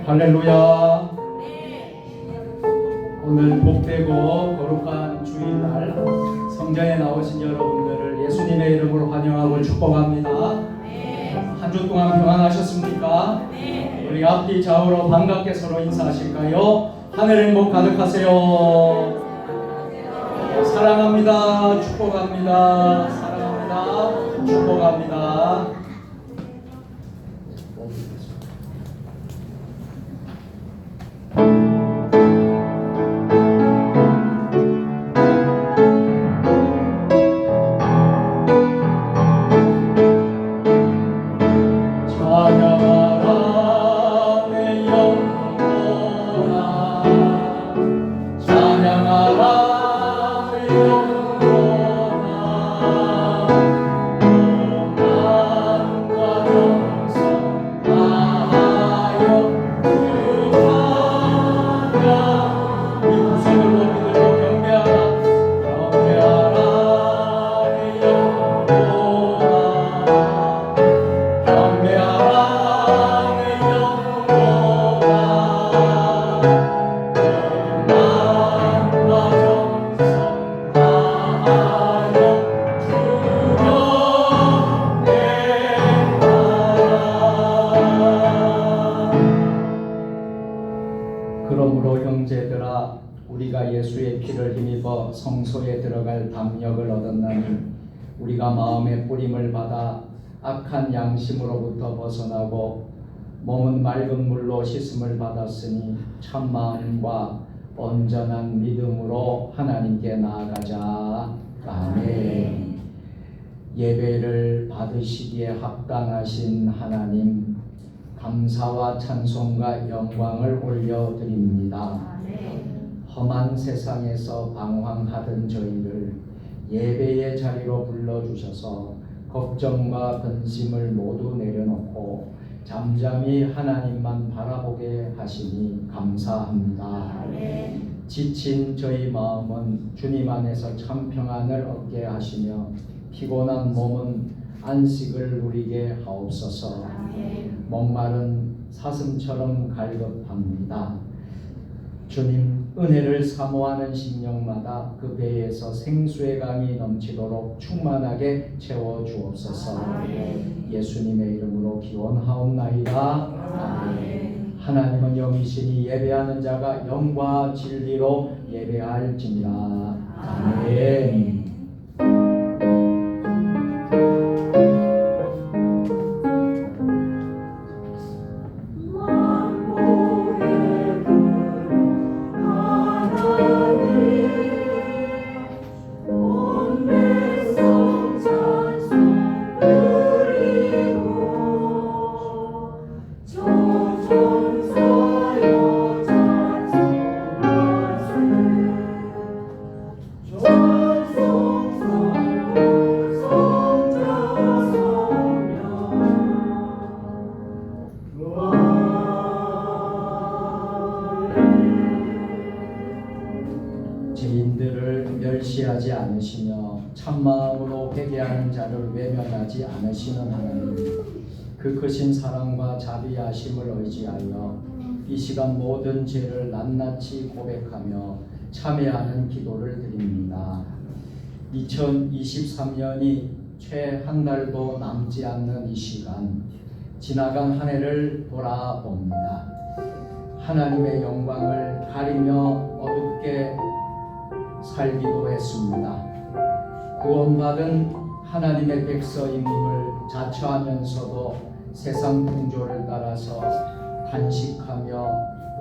할렐루야. 오늘 복되고 거룩한 주일날 성전에 나오신 여러분들을 예수님의 이름으로 환영하고 축복합니다. 한 주 동안 평안하셨습니까? 우리 앞뒤 좌우로 반갑게 서로 인사하실까요? 하늘 행복 가득하세요. 사랑합니다. 축복합니다. 사랑합니다. 축복합니다. 그러므로 형제들아, 우리가 예수의 피를 힘입어 성소에 들어갈 담력을 얻었나니 우리가 마음의 뿌림을 받아 악한 양심으로부터 벗어나고 몸은 맑은 물로 씻음을 받았으니 참 마음과 온전한 믿음으로 하나님께 나아가자. 아멘. 예배를 받으시기에 합당하신 하나님, 감사와 찬송과 영광을 올려드립니다. 험한 세상에서 방황하던 저희를 예배의 자리로 불러주셔서 걱정과 근심을 모두 내려놓고 잠잠히 하나님만 바라보게 하시니 감사합니다. 지친 저희 마음은 주님 안에서 참 평안을 얻게 하시며 피곤한 몸은 안식을 누리게 하옵소서. 목마른 사슴처럼 갈급합니다. 주님, 은혜를 사모하는 심령마다 그 배에서 생수의 강이 넘치도록 충만하게 채워주옵소서. 예수님의 이름으로 기원하옵나이다. 아멘. 하나님은 영이시니 예배하는 자가 영과 진리로 예배할지니라. 아멘. 죄인들을 멸시하지 않으시며 참마음으로 회개하는 자를 외면하지 않으시는 하나님, 그 크신 사랑과 자비하심을 의지하여 이 시간 모든 죄를 낱낱이 고백하며 참회하는 기도를 드립니다. 2023년이 채 한 달도 남지 않는 이 시간, 지나간 한 해를 돌아봅니다. 하나님의 영광을 가리며 어둡게 살기도 했습니다. 구원받은 하나님의 백성임을 자처하면서도 세상 풍조를 따라서 단식하며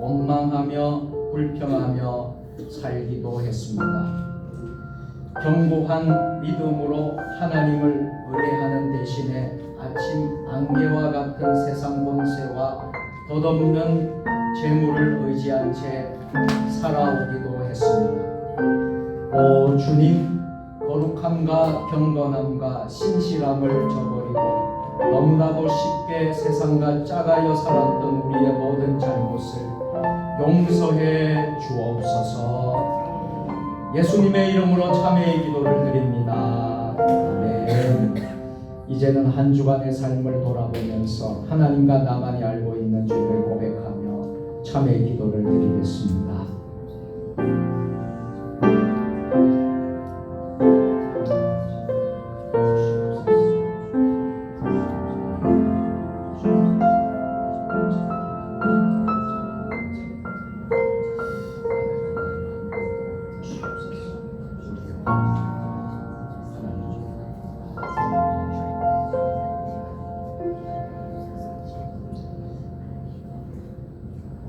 원망하며 불평하며 살기도 했습니다. 견고한 믿음으로 하나님을 의뢰하는 대신에 아침 안개와 같은 세상 본세와 덧없는 재물을 의지한 채 살아오기도 했습니다. 오 주님, 거룩함과 경건함과 신실함을 저버리고 너무나도 쉽게 세상과 짜가여 살았던 우리의 모든 잘못을 용서해 주옵소서. 예수님의 이름으로 참회의 기도를 드립니다. 아멘. 이제는 한 주간의 삶을 돌아보면서 하나님과 나만이 알고 있는 죄를 참회 기도를 드리겠습니다.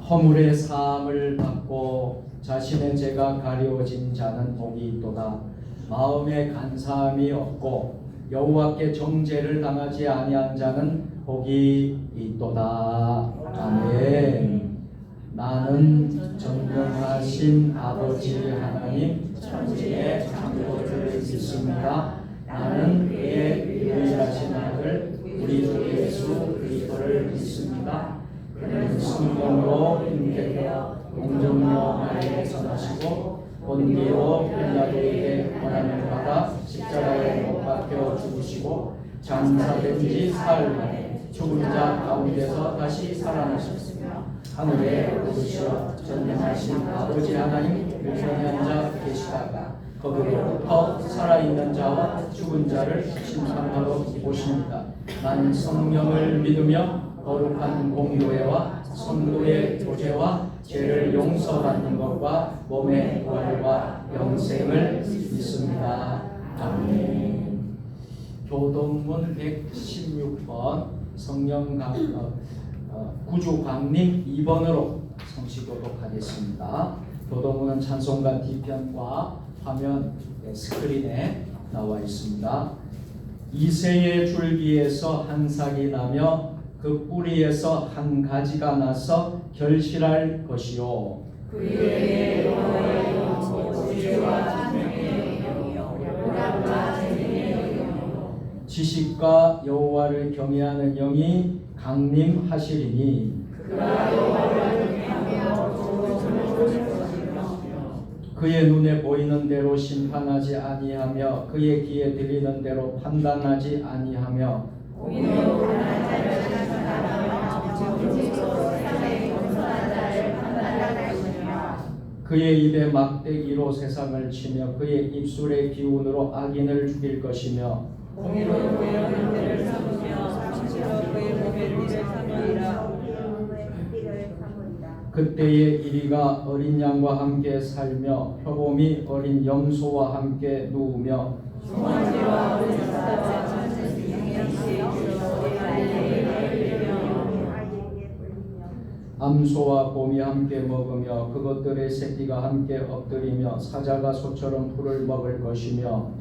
허물의 사함을 받고 자신의 죄가 가려진 자는 복이 있도다. 마음에 간사함이 없고 여호와께 정죄를 당하지 아니한 자는 복이 있도다. 아멘. 나는 전능하신 아버지 하나님 천지의 창조주를 믿습니다. 나는 그의 유일하신 아들 우리 주 예수 그리스도를 믿습니다. 그는 성령으로 잉태되어 공정녀 마리아에서 나시고 본디오 빌라도에게 고난을 받아 십자가에 못 박혀 죽으시고 장사된 지 사흘 만에 죽은 자 가운데서 다시 살아나셨으며 하늘에 오르시어 전능하신 아버지 하나님 우편에 앉아 계시다가 거기로부터 살아있는 자와 죽은 자를 심판하러 오십니다. 나는 성령을 믿으며 거룩한 공교회와 성도의 교제와 죄를 용서받는 것과 몸의 부활과 영생을 믿습니다. 아멘. 교동문 116번 성령 구주 강림 2번으로 성시교독하겠습니다. 교동문은 찬송가 뒤편과 화면 스크린에 나와 있습니다. 이새의 줄기에서 한 삭이 나며 그 뿌리에서 한 가지가 나서 결실할 것이요. 그에게 여호와의 영광 지혜와 생명의 영이요 오락과 생명의 영이요 지식과 여호와를 경외하는 영이 강림하시리니 그가 여호와를 경외하며 좋은 그의 눈에 보이는 대로 심판하지 아니하며 그의 귀에 들리는 대로 판단하지 아니하며 공의로 가난한 자를 심판하며 정직으로 세상에 겸손한 자를 판단할 것이며 그의 입에 막대기로 세상을 치며 그의 입술의 기운으로 악인을 죽일 것이며 공의로 그의 얼굴을 삼으며 상시로 그의 몸의 띠를 삼으리라. 그때의 이리가 어린 양과 함께 살며 표범이 어린 염소와 함께 누우며 중원지와 어린사와 천천히 암소와 곰이 함께 먹으며 그것들의 새끼가 함께 엎드리며 사자가 소처럼 풀을 먹을 것이며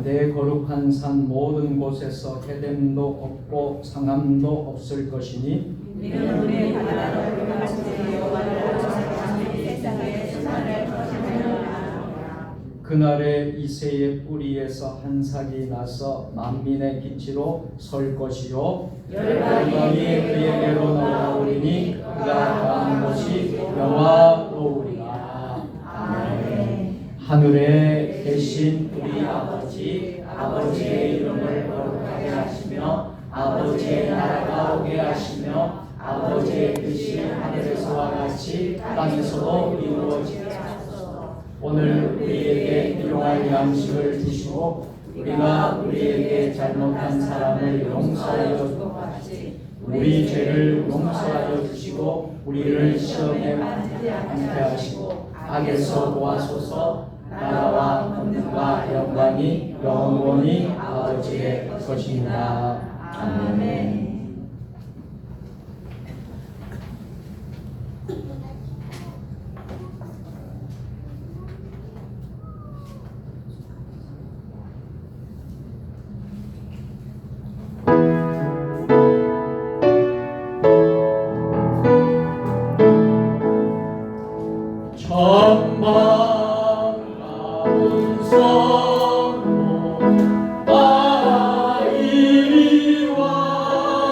내 거룩한 산 모든 곳에서 해됨도 없고 상함도 없을 것이니 이는 우리의 바다로 같이 여호와를 찾아가니 세상에 수많은 것이니라. 그날에 이새의 뿌리에서 한 삭이 나서 만민의 기치로 설 것이요 열방이 그에게로 나오리니 그가 가는 곳이 영화로우리라. 아멘. 하늘에 계신 우리 아버지 아버지의 이름을 거룩하게 하시며 아버지의 나라가 오게 하시며 아버지의 뜻이 하늘에서와 같이 땅에서도 이루어지게 하소서. 오늘 우리에게 일용할 양식을 주시고 우리가 우리에게 잘못한 사람을 용서하여 줄 것 같이 우리 죄를 용서하여 주시고 우리를 시험에 빠지지 않게 하시고 악에서 도와소서. 나라와 권능과 영광이 영원히 아버지의 것입니다. 아멘. 천방 성모 나 이리 와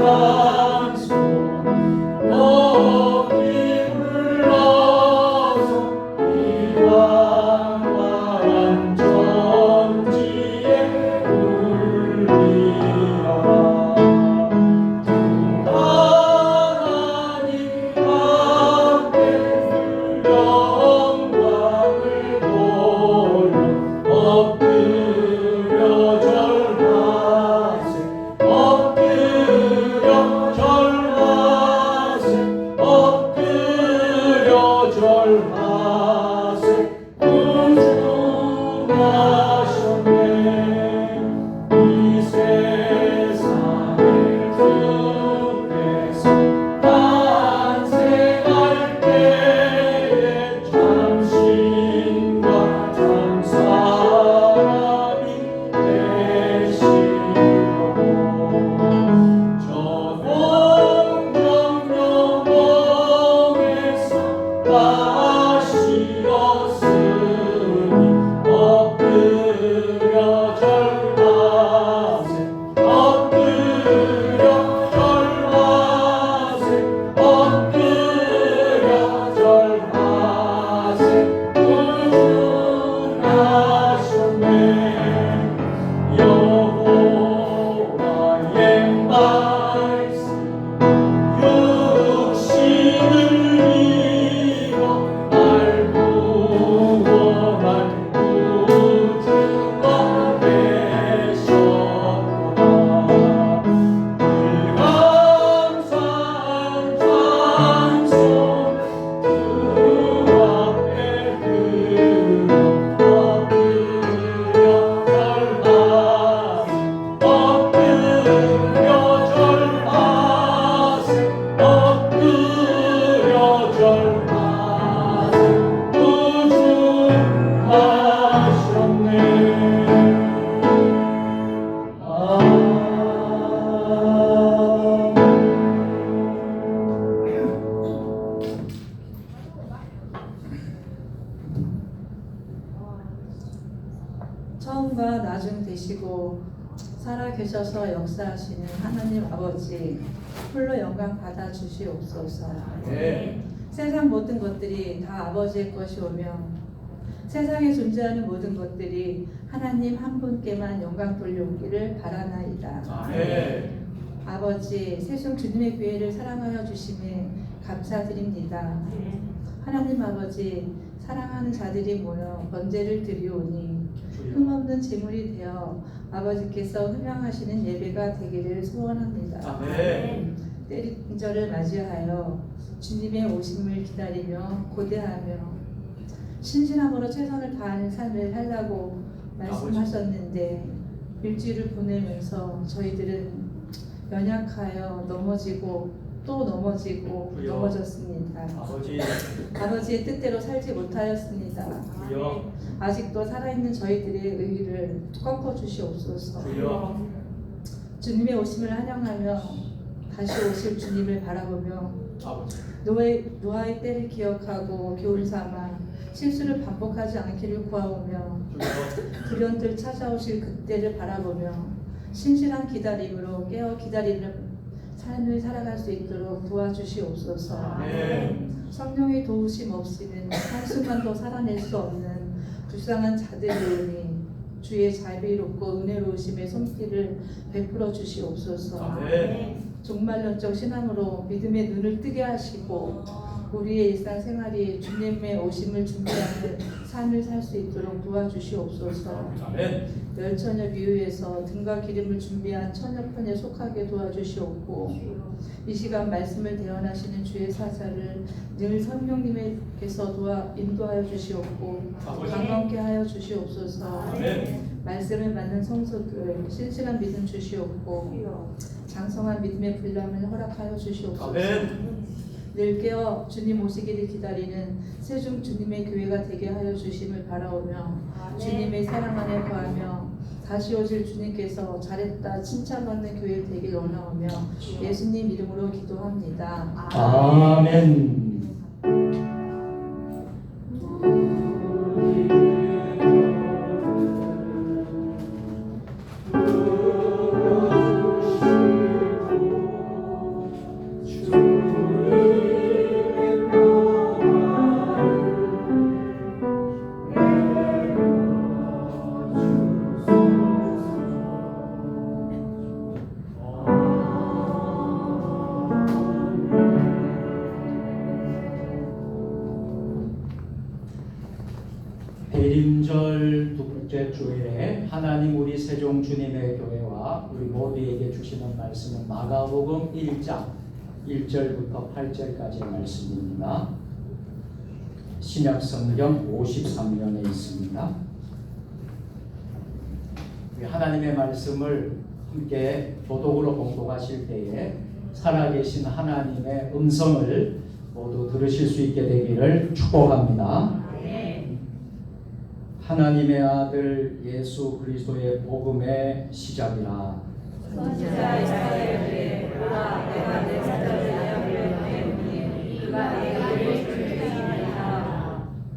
찬송 높이 불러서 이방왕한 천지에 울리라. 하나님 앞에 영광을 돌려 엎드려 절하세. 엎드려 절하세. 엎드려 절하세. 구주하셨네. 이 세상을 주께서 탄생할 때에 참신과 참사람이 되시려고 저 공정 영광에서 다시 오으니 엎드려 절하세. 엎드려 절하세. 엎드려 절하세. 구주하셨네. 여호와의 말씀 육신을 입어 날 구원할 구주가 되셨도다. 불감사한 찬송 주 앞에 들어 엎드려 절하세. 엎드려 절하세. 엎드려 절하세. 구주하셨네. 처음과 나중 되시고 살아 계셔서 역사하시는 하나님 아버지, 홀로 영광 받아 주시옵소서. 네. 세상 모든 것들이 다 아버지의 것이오며 세상에 존재하는 모든 것들이 하나님 한 분께만 영광 돌려오기를 바라나이다. 아멘. 아버지, 세상 주님의 교회를 사랑하여 주심에 감사드립니다. 하나님 아버지, 사랑하는 자들이 모여 번제를 드리오니 흠없는 제물이 되어 아버지께서 흠양하시는 예배가 되기를 소원합니다. 아멘. 때리절을 맞이하여 주님의 오심을 기다리며 고대하며 신실함으로 최선을 다하는 삶을 살라고 말씀하셨는데 일주일을 보내면서 저희들은 연약하여 넘어지고 또 넘어지고 주여. 넘어졌습니다. 아버지의 뜻대로 살지 못하였습니다. 주여. 아직도 살아있는 저희들의 의를 꺾어 주시옵소서. 주여. 주님의 오심을 환영하며 다시 오실 주님을 바라보며 아버지. 노아의 때를 기억하고 교훈 삼아 실수를 반복하지 않기를 구하오며 불현들 찾아오실 그때를 바라보며 신실한 기다림으로 깨어 기다리는 삶을 살아갈 수 있도록 도와주시옵소서. 아멘. 성령의 도우심 없이는 한순간도 살아낼 수 없는 불쌍한 자들이오니 주의 자비롭고 은혜로우심의 손길을 베풀어 주시옵소서. 아멘. 종말론적 신앙으로 믿음의 눈을 뜨게 하시고 우리의 일상생활이 주님의 오심을 준비하는 삶을 살 수 있도록 도와주시옵소서. 아멘. 열처녀 비유에서 등과 기름을 준비한 처녀편에 속하게 도와주시옵고 이 시간 말씀을 대언하시는 주의 사자를 늘 성령님께서 인도하여 주시옵고 강건케 하여 주시옵소서. 아멘. 말씀을 받는 성도들 신실한 믿음 주시옵고 장성한 믿음의 분량을 허락하여 주시옵소서. 아멘. 늘 깨어 주님 오시기를 기다리는 세중 주님의 교회가 되게 하여 주심을 바라오며 주님의 사랑 안에 거하며 다시 오실 주님께서 잘했다 칭찬받는 교회 되길 원하오며 예수님 이름으로 기도합니다. 아멘. 주일에 하나님 우리 세종 주님의 교회와 우리 모두에게 주시는 말씀은 마가복음 1장 1절부터 8절까지의 말씀입니다. 신약성경 53면에 있습니다. 하나님의 말씀을 함께 도덕으로 공독하실 때에 살아계신 하나님의 음성을 모두 들으실 수 있게 되기를 축복합니다. 하나님의 아들 예수 그리스도의 복음의 시작이라.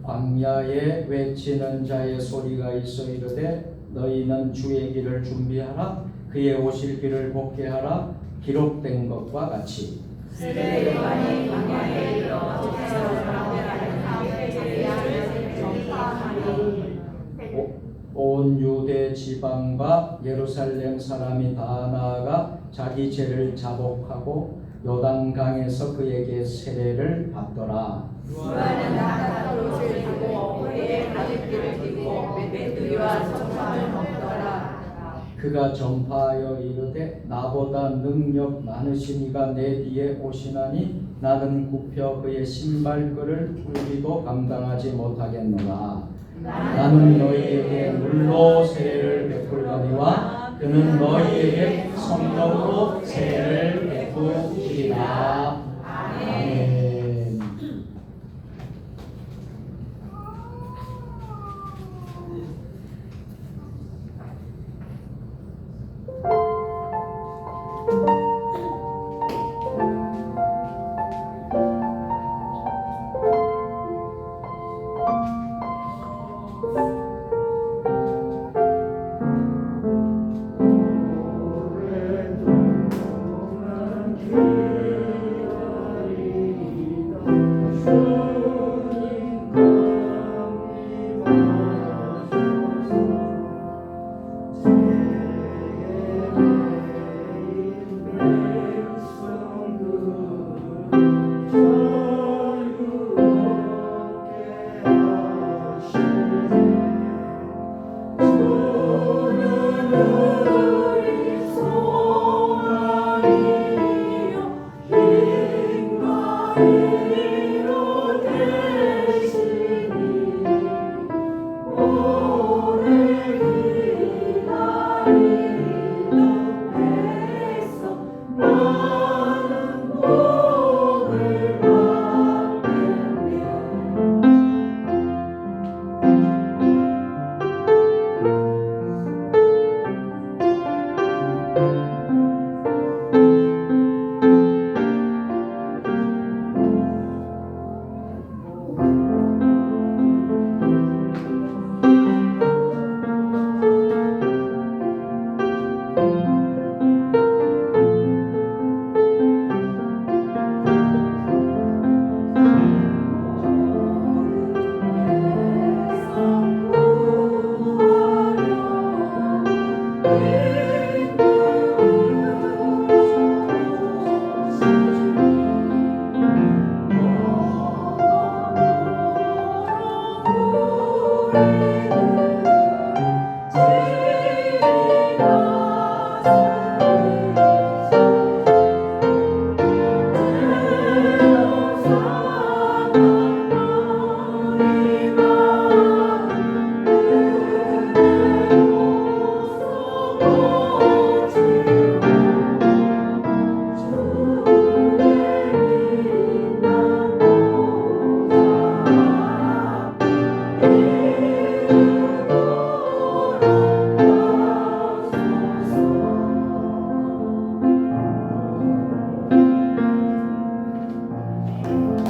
광야에 외치는 자의 소리가 있어 이르되 너희는 주의 길을 준비하라. 그의 오실 길을 곱게 하라. 기록된 것과 같이. 온 유대 지방과 예루살렘 사람이 다 나아가 자기 죄를 자복하고 요단강에서 그에게 세례를 받더라. 요한은 나타나 옷을 입고 머리에 가죽띠를 띠고 메뚜기와 정상을 먹더라. 그가 전파하여 이르되 나보다 능력 많으신 이가 내 뒤에 오시나니 나는 굽혀 그의 신발끈을 풀기도 감당하지 못하겠노라. 나는 너희에게 물로 세례를 베풀거니와 그는 너희에게 성령으로 세례를 베푸시리라. 아멘.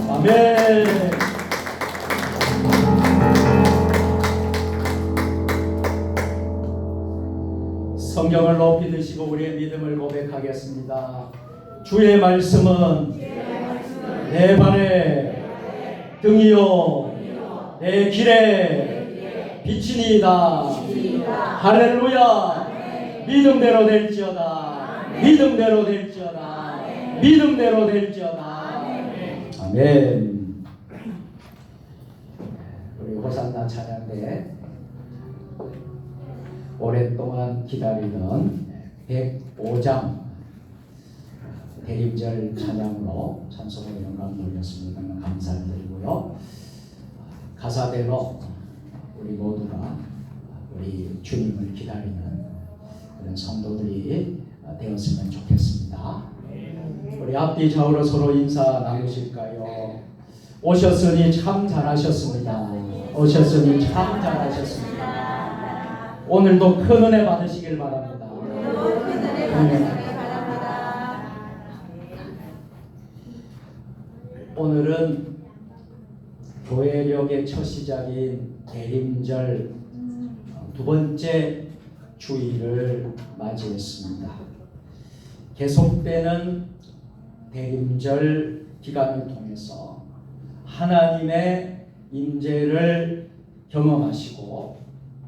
아멘. 성경을 높이 드시고 우리의 믿음을 고백하겠습니다. 주의 말씀은 내 발에 등이요 내 길에 빛이니이다. 할렐루야. 믿음대로 될지어다. 믿음대로 될지어다. 믿음대로 될지어다. 아멘. 우리 호산나 찬양대 오랫동안 기다리는 105장 대림절 찬양으로 참석을 영광 돌렸습니다. 감사를 드리고요. 가사대로 우리 모두가 우리 주님을 기다리는 그런 성도들이 되었으면 좋겠습니다. 우리 앞뒤 좌우로 서로 인사 나누실까요? 오셨으니 참 잘하셨습니다. 오셨으니 참 잘하셨습니다. 오늘도 큰 은혜 받으시길 바랍니다. 오늘은 교회력의 첫 시작인 대림절 두 번째 주일을 맞이했습니다. 계속되는 대림절 기간을 통해서 하나님의 임재를 경험하시고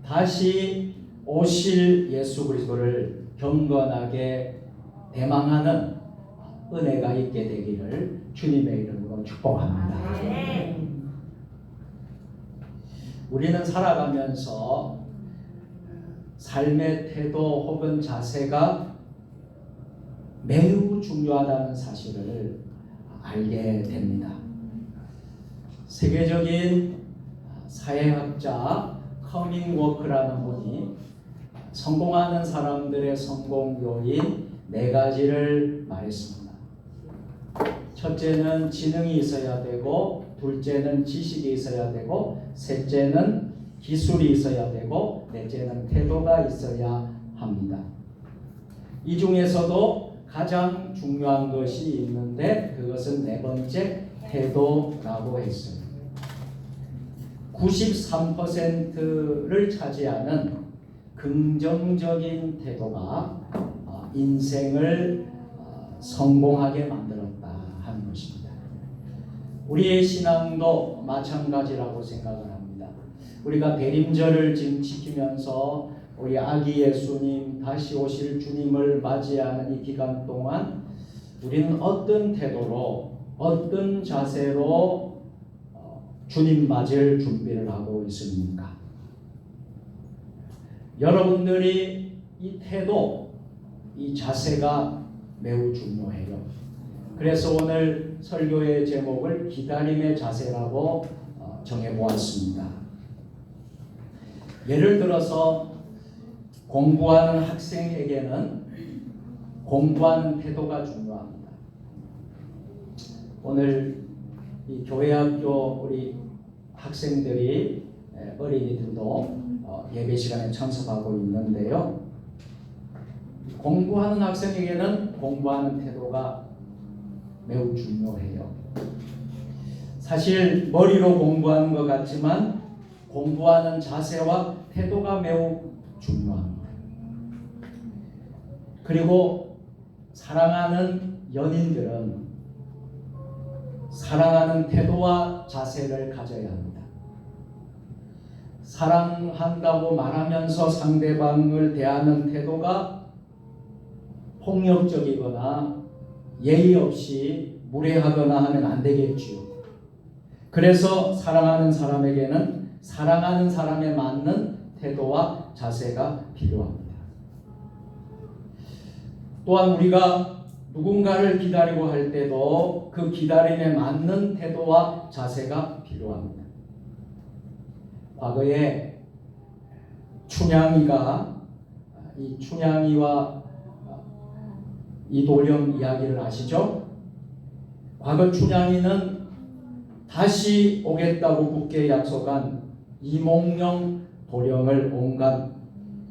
다시 오실 예수 그리스도를 경건하게 대망하는 은혜가 있게 되기를 주님의 이름으로 축복합니다. 우리는 살아가면서 삶의 태도 혹은 자세가 매우 중요하다는 사실을 알게 됩니다. 세계적인 사회학자 커밍 워크라는 분이 성공하는 사람들의 성공 요인 4가지를 말했습니다. 첫째는 지능이 있어야 되고, 둘째는 지식이 있어야 되고, 셋째는 기술이 있어야 되고, 넷째는 태도가 있어야 합니다. 이 중에서도 가장 중요한 것이 있는데 그것은 4번째 태도라고 했습니다. 93%를 차지하는 긍정적인 태도가 인생을 성공하게 만들었다 하는 것입니다. 우리의 신앙도 마찬가지라고 생각을 합니다. 우리가 대림절을 지금 지키면서 우리 아기 예수님, 다시 오실 주님을 맞이하는 이 기간 동안 우리는 어떤 태도로, 어떤 자세로 주님 맞을 준비를 하고 있습니까? 여러분들이 이 태도, 이 자세가 매우 중요해요. 그래서 오늘 설교의 제목을 기다림의 자세라고 정해보았습니다. 예를 들어서 공부하는 학생에게는 공부하는 태도가 중요합니다. 오늘 이 교회학교 우리 학생들이 어린이들도 예배 시간에 참석하고 있는데요. 공부하는 학생에게는 공부하는 태도가 매우 중요해요. 사실 머리로 공부하는 것 같지만 공부하는 자세와 태도가 매우 중요합니다. 그리고 사랑하는 연인들은 사랑하는 태도와 자세를 가져야 합니다. 사랑한다고 말하면서 상대방을 대하는 태도가 폭력적이거나 예의 없이 무례하거나 하면 안 되겠지요. 그래서 사랑하는 사람에게는 사랑하는 사람에 맞는 태도와 자세가 필요합니다. 또한 우리가 누군가를 기다리고 할 때도 그 기다림에 맞는 태도와 자세가 필요합니다. 과거에 춘향이가 이 춘향이와 이도령 이야기를 아시죠? 과거 춘향이는 다시 오겠다고 굳게 약속한 이몽룡 도령을 온갖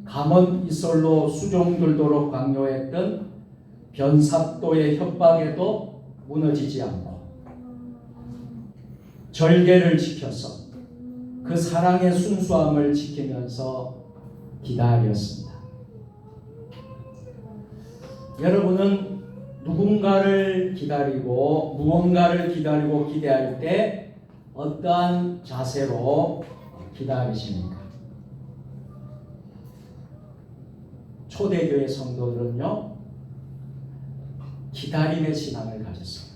감언 이설로 수종들도록 강요했던 변삽도의 협박에도 무너지지 않고 절개를 지켜서 그 사랑의 순수함을 지키면서 기다렸습니다. 여러분은 누군가를 기다리고 무언가를 기다리고 기대할 때 어떠한 자세로 기다리십니까? 초대교회 성도들은요, 기다림의 신앙을 가졌어요.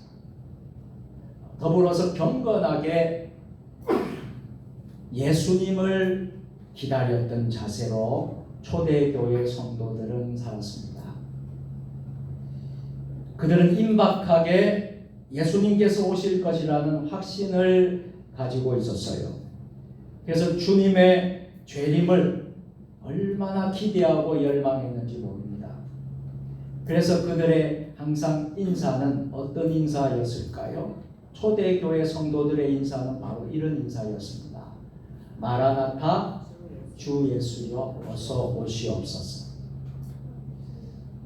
더불어서 경건하게 예수님을 기다렸던 자세로 초대교회 성도들은 살았습니다. 그들은 임박하게 예수님께서 오실 것이라는 확신을 가지고 있었어요. 그래서 주님의 재림을 얼마나 기대하고 열망했는지 모릅니다. 그래서 그들의 항상 인사는 어떤 인사였을까요? 초대교회 성도들의 인사는 바로 이런 인사였습니다. 마라나타, 주 예수여 어서 오시옵소서.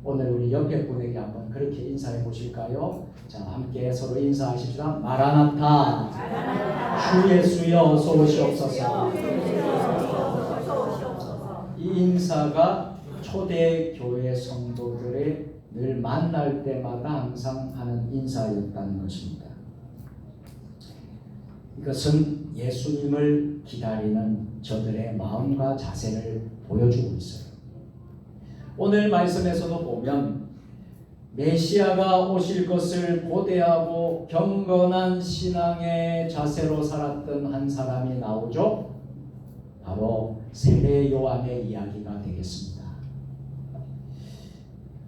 오늘 우리 옆에 분에게 한번 그렇게 인사해 보실까요? 자, 함께 서로 인사하십시다. 마라나타, 주 예수여 어서 오시옵소서. 이 인사가 초대교회 성도들의 늘 만날 때마다 항상 하는 인사였다는 것입니다. 이것은 예수님을 기다리는 저들의 마음과 자세를 보여주고 있어요. 오늘 말씀에서도 보면 메시아가 오실 것을 고대하고 경건한 신앙의 자세로 살았던 한 사람이 나오죠. 바로 세례 요한의 이야기가 되겠습니다.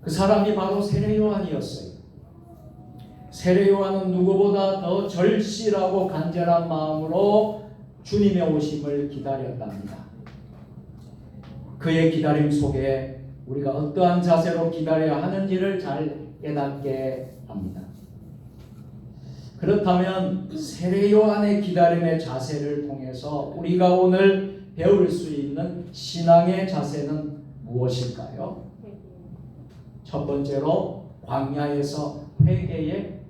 그 사람이 바로 세례 요한이었어요. 세례 요한은 누구보다 더 절실하고 간절한 마음으로 주님의 오심을 기다렸답니다. 그의 기다림 속에 우리가 어떠한 자세로 기다려야 하는지를 잘 깨닫게 합니다. 그렇다면 세례 요한의 기다림의 자세를 통해서 우리가 오늘 배울 수 있는 신앙의 자세는 무엇일까요? 첫 번째로 광야에서 회개의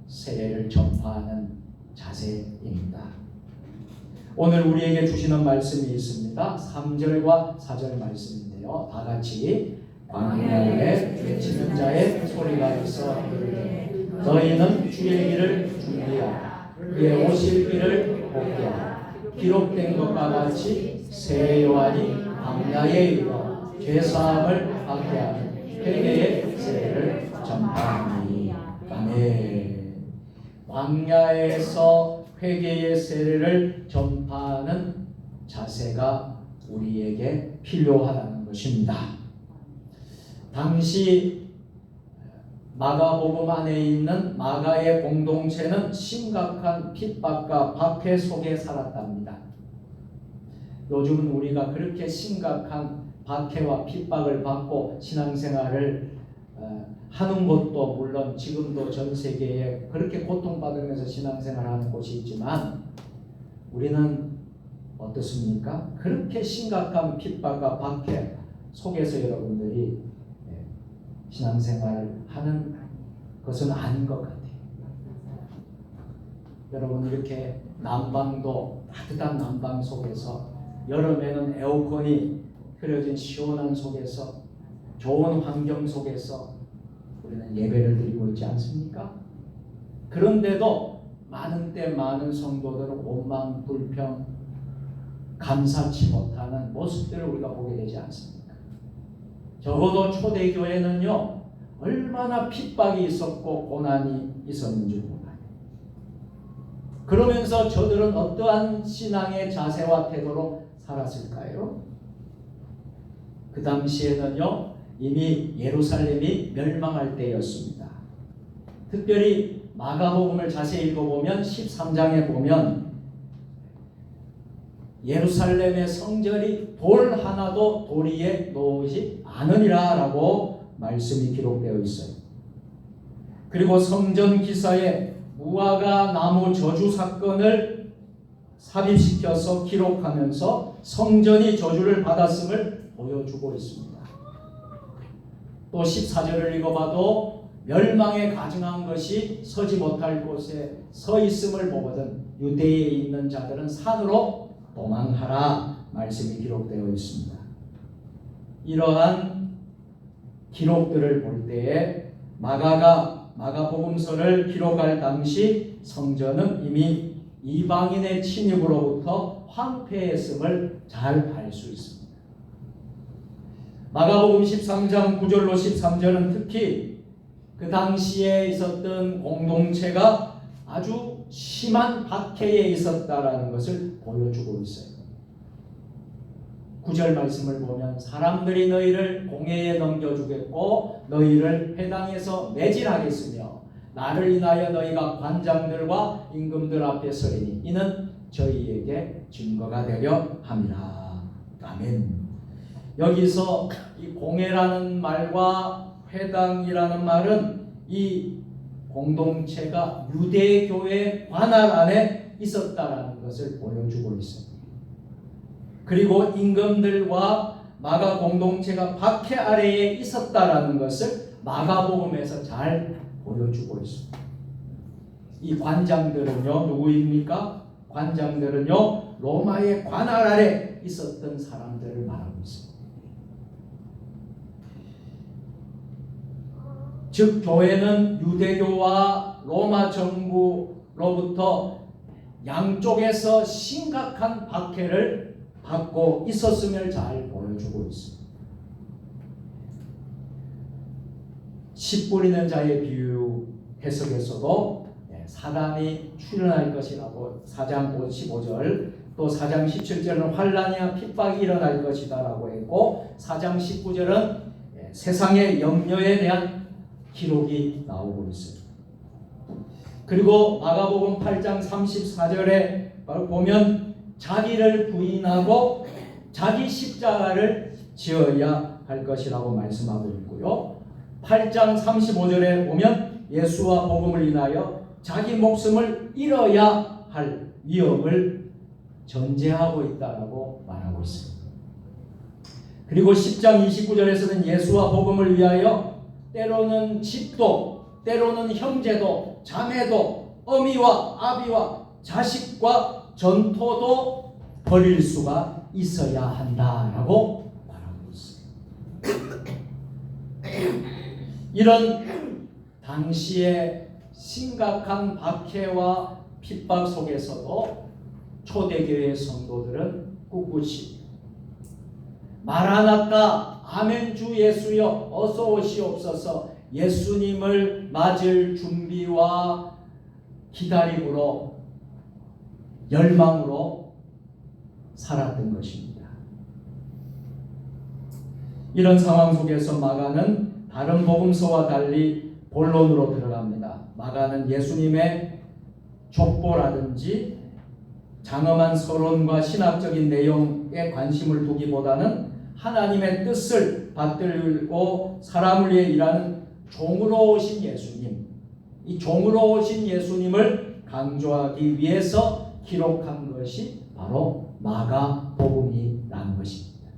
세례를 전파하는 자세입니다. 오늘 우리에게 주시는 말씀이 있습니다. 3절과 4절 말씀인데요. 다 같이 광야에 외치는 자의 소리가 있어 이르되 너희는 주의 길을 준비하라. 그의 오실 길을 복귀하라. 기록된 것과 같이 세례 요한이 광야에 이르러 죄사함을 받게 하는 회개의 세례를 전파하니. 아멘. 광야에서 회개의 세례를 전파하는 자세가 우리에게 필요하다는 것입니다. 당시 마가복음 안에 있는 마가의 공동체는 심각한 핍박과 박해 속에 살았답니다. 요즘은 우리가 그렇게 심각한 박해와 핍박을 받고 신앙생활을 하는 것도 물론 지금도 전 세계에 그렇게 고통받으면서 신앙생활하는 곳이 있지만 우리는 어떻습니까? 그렇게 심각한 핍박과 박해 속에서 여러분들이 신앙생활을 하는 것은 아닌 것 같아요. 여러분 이렇게 난방도 따뜻한 난방 속에서 여름에는 에어컨이 흐려진 시원한 속에서 좋은 환경 속에서 우리는 예배를 드리고 있지 않습니까? 그런데도 많은 때 많은 성도들은 원망, 불평, 감사치 못하는 모습들을 우리가 보게 되지 않습니까? 적어도 초대교회는요 얼마나 핍박이 있었고 고난이 있었는지 몰라요. 그러면서 저들은 어떠한 신앙의 자세와 태도로 살았을까요? 그 당시에는요 이미 예루살렘이 멸망할 때였습니다. 특별히 마가복음을 자세히 읽어보면 13장에 보면 예루살렘의 성전이 돌 하나도 도리에 놓이지 않으리라 라고 말씀이 기록되어 있어요. 그리고 성전 기사에 무화과 나무 저주 사건을 삽입시켜서 기록하면서 성전이 저주를 받았음을 보여주고 있습니다. 또 14절을 읽어봐도 멸망에 가증한 것이 서지 못할 곳에 서 있음을 보거든 유대에 있는 자들은 산으로 도망하라 말씀이 기록되어 있습니다. 이러한 기록들을 볼 때에 마가복음서를 기록할 당시 성전은 이미 이방인의 침입으로부터 황폐했음을 잘 알 수 있습니다. 마가복음 13장 9절로 13절은 특히 그 당시에 있었던 공동체가 아주 심한 박해에 있었다라는 것을 보여주고 있어요. 9절 말씀을 보면 사람들이 너희를 공회에 넘겨주겠고 너희를 회당에서 매질하겠으며 나를 인하여 너희가 관장들과 임금들 앞에 서리니 이는 저희에게 증거가 되려 함이라. 아멘. 여기서 이 공회라는 말과 회당이라는 말은 이 공동체가 유대교의 관할 안에 있었다라는 것을 보여주고 있습니다. 그리고 임금들과 마가 공동체가 박해 아래에 있었다라는 것을 마가복음에서 잘 보여주고 있습니다. 이 관장들은요 누구입니까? 관장들은요 로마의 관할 아래 있었던 사람들을 말하고 있습니다. 즉 교회는 유대교와 로마 정부로부터 양쪽에서 심각한 박해를 받고 있었음을 잘 보여주고 있습니다. 씨 뿌리는 자의 비유 해석에서도 사단이 출현할 것이라고 4장 15절 또 4장 17절은 환난이나 핍박이 일어날 것이다 라고 했고 4장 19절은 세상의 염려에 대한 기록이 나오고 있습니다. 그리고 마가복음 8장 34절에 보면 자기를 부인하고 자기 십자가를 지어야 할 것이라고 말씀하고 있고요. 8장 35절에 보면 예수와 복음을 인하여 자기 목숨을 잃어야 할 위험을 전제하고 있다라고 말하고 있습니다. 그리고 10장 29절에서는 예수와 복음을 위하여 때로는 집도 때로는 형제도 자매도 어미와 아비와 자식과 전토도 버릴 수가 있어야 한다라고 말하고 있습니다. 이런 당시의 심각한 박해와 핍박 속에서도 초대교회 성도들은 꿋꿋이 마라나타 아멘 주 예수여 어서 오시옵소서 예수님을 맞을 준비와 기다림으로 열망으로 살았던 것입니다. 이런 상황 속에서 마가는 다른 복음서와 달리 본론으로 들어갑니다. 마가는 예수님의 족보라든지 장엄한 서론과 신학적인 내용에 관심을 두기보다는 하나님의 뜻을 받들고 사람을 위해 일하는 종으로 오신 예수님, 이 종으로 오신 예수님을 강조하기 위해서 기록한 것이 바로 마가복음이라는 것입니다.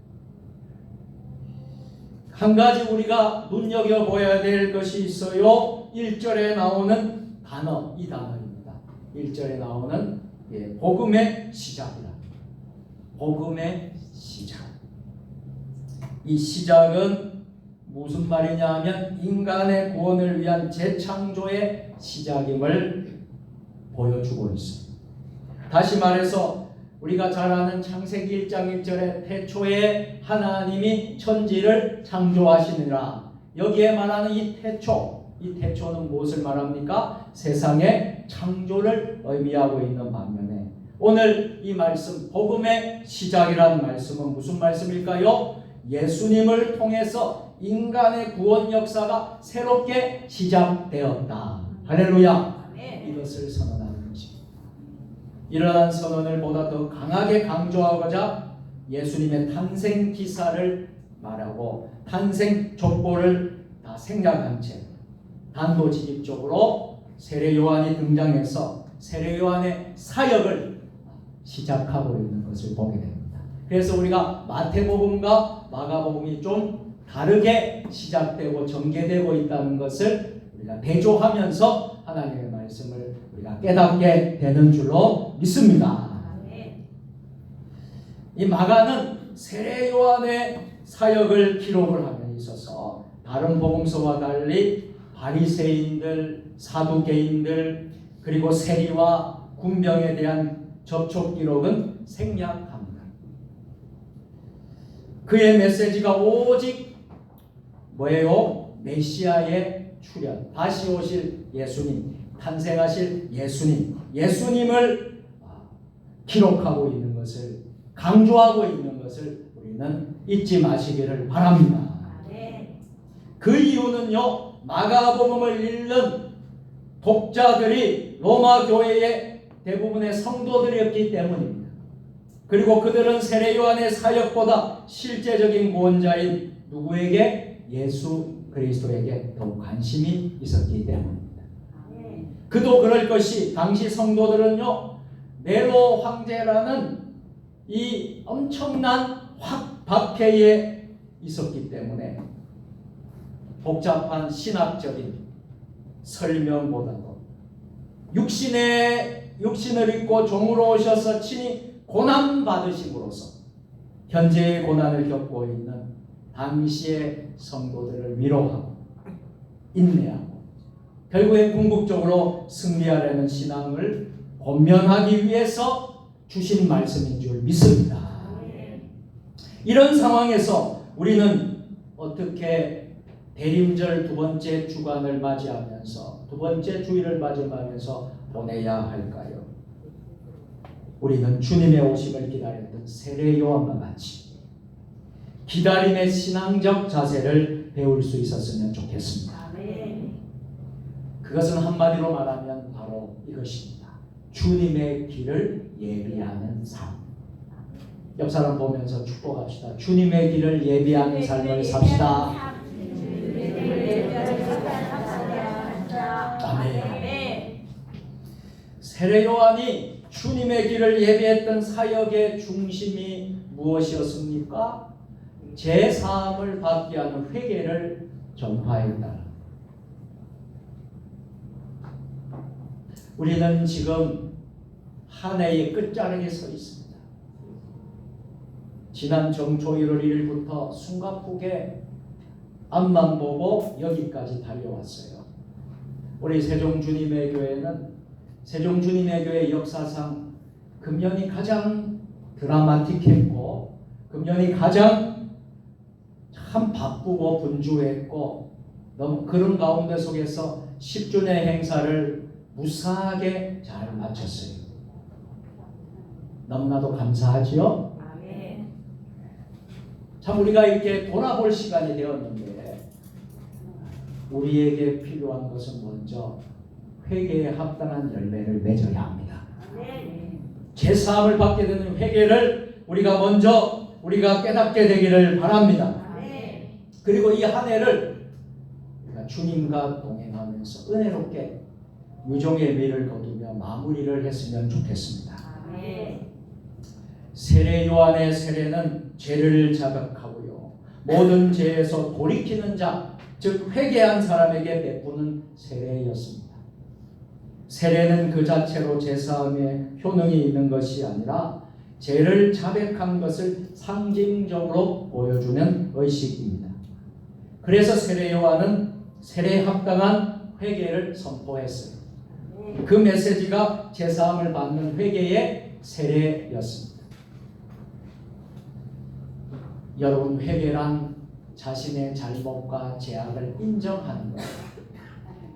한 가지 우리가 눈여겨보아야 될 것이 있어요. 1절에 나오는 단어, 이 단어입니다. 1절에 나오는 복음의 시작이다. 복음의 시작. 이 시작은 무슨 말이냐 하면 인간의 구원을 위한 재창조의 시작임을 보여주고 있습니다. 다시 말해서 우리가 잘 아는 창세기 1장 1절에 태초에 하나님이 천지를 창조하시느라 여기에 말하는 이 태초는 무엇을 말합니까? 세상의 창조를 의미하고 있는 반면에 오늘 이 말씀 복음의 시작이라는 말씀은 무슨 말씀일까요? 예수님을 통해서 인간의 구원 역사가 새롭게 시작되었다. 할렐루야. 이것을 선언하는 것입니다. 이러한 선언을 보다 더 강하게 강조하고자 예수님의 탄생 기사를 말하고 탄생 족보를 다 생략한 채 단도직입적으로 세례 요한이 등장해서 세례 요한의 사역을 시작하고 있는 것을 보게 됩니다. 그래서 우리가 마태복음과 마가복음이 좀 다르게 시작되고 전개되고 있다는 것을 우리가 대조하면서 하나님의 말씀을 우리가 깨닫게 되는 줄로 믿습니다. 이 마가는 세례 요한의 사역을 기록을 함에 있어서 다른 복음서와 달리 바리새인들, 사두개인들 그리고 세리와 군병에 대한 접촉 기록은 생략합니다. 그의 메시지가 오직 뭐예요? 메시아의 출현, 다시 오실 예수님, 탄생하실 예수님을 기록하고 있는 것을 강조하고 있는 것을 우리는 우리는 잊지 마시기를 바랍니다. 그 이유는요, 마가복음을 읽는 독자들이 로마 교회의 대부분의 성도들이었기 때문입니다. 그리고 그들은 세례 요한의 사역보다 실제적인 구원자인 누구에게? 예수 그리스도에게 더욱 관심이 있었기 때문입니다. 그도 그럴 것이 당시 성도들은요, 네로 황제라는 이 엄청난 박해에 있었기 때문에 복잡한 신학적인 설명보다도 육신을 입고 종으로 오셔서 친히 고난 받으심으로써 현재의 고난을 겪고 있는 당시의 성도들을 위로하고 인내하고 결국엔 궁극적으로 승리하려는 신앙을 권면하기 위해서 주신 말씀인 줄 믿습니다. 이런 상황에서 우리는 어떻게 대림절 두 번째 주간을 맞이하면서 두 번째 주일을 맞이하면서 보내야 할까요? 우리는 주님의 오심을 기다렸던 세례 요한과 같이 기다림의 신앙적 자세를 배울 수 있었으면 좋겠습니다. 그것은 한마디로 말하면 바로 이것입니다. 주님의 길을 예비하는 삶. 옆 사람 보면서 축복합시다. 주님의 길을 예비하는 삶을 삽시다. 아멘. 세례 요한이 주님의 길을 예비했던 사역의 중심이 무엇이었습니까? 제 사함을 받게 하는 회개를 전파했다. 우리는 지금 한 해의 끝자락에 서 있습니다. 지난 정초 1월 1일부터 숨가쁘게 앞만 보고 여기까지 달려왔어요. 우리 세종주님의 교회는 세종주님의 교회 역사상 금년이 가장 드라마틱했고 금년이 가장 참 바쁘고 분주했고 너무 그런 가운데 속에서 10주년 행사를 무사하게 잘 마쳤어요. 너무나도 감사하지요? 참 우리가 이렇게 돌아볼 시간이 되었는데 우리에게 필요한 것은 먼저 회개에 합당한 열매를 맺어야 합니다. 제사함을 받게 되는 회개를 우리가 깨닫게 되기를 바랍니다. 그리고 이 한 해를 주님과 동행하면서 은혜롭게 유종의 미를 거두며 마무리를 했으면 좋겠습니다. 세례 요한의 세례는 죄를 자각하고요, 모든 죄에서 돌이키는 자, 즉 회개한 사람에게 베푸는 세례였습니다. 세례는 그 자체로 제사함에 효능이 있는 것이 아니라 죄를 자백한 것을 상징적으로 보여주는 의식입니다. 그래서 세례 요한은 세례에 합당한 회개를 선포했어요. 그 메시지가 제사함을 받는 회개의 세례였습니다. 여러분, 회개란 자신의 잘못과 죄악을 인정하는 것,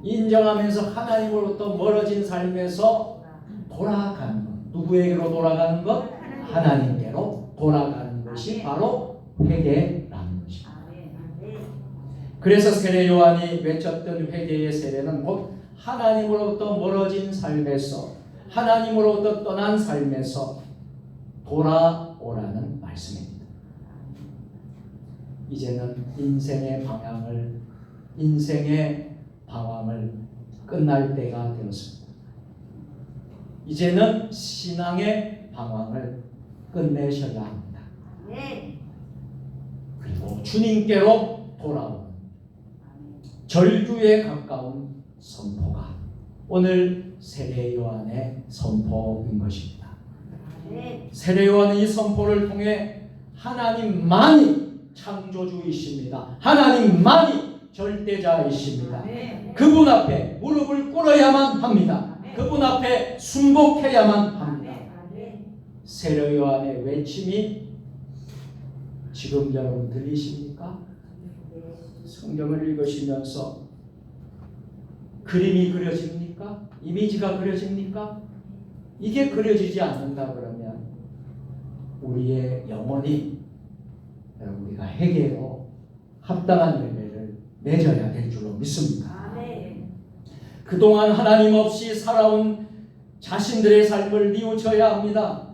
인정하면서 하나님으로부터 멀어진 삶에서 돌아가는 것. 누구에게로 돌아가는 것? 하나님께로 돌아가는 것이 바로 회개라는 것입니다. 그래서 세례 요한이 외쳤던 회개의 세례는 곧 하나님으로부터 멀어진 삶에서, 하나님으로부터 떠난 삶에서 돌아오라는 말씀입니다. 이제는 인생의 방황을 끝날 때가 되었습니다. 이제는 신앙의 방황을 끝내셔야 합니다. 그리고 주님께로 돌아오는 절규에 가까운 선포가 오늘 세례 요한의 선포인 것입니다. 세례 요한은 이 선포를 통해 하나님만이 창조주이십니다. 하나님만이 절대자이십니다. 그분 앞에 무릎을 꿇어야만 합니다. 그분 앞에 순복해야만 합니다. 세례 요한의 외침이 지금 여러분 들리십니까? 성경을 읽으시면서 그림이 그려집니까? 이미지가 그려집니까? 이게 그려지지 않는다 그러면 우리의 영혼이 우리가 회개로 합당한 열매를 맺어야 될 줄로 믿습니다. 그동안 하나님 없이 살아온 자신들의 삶을 뉘우쳐야 합니다.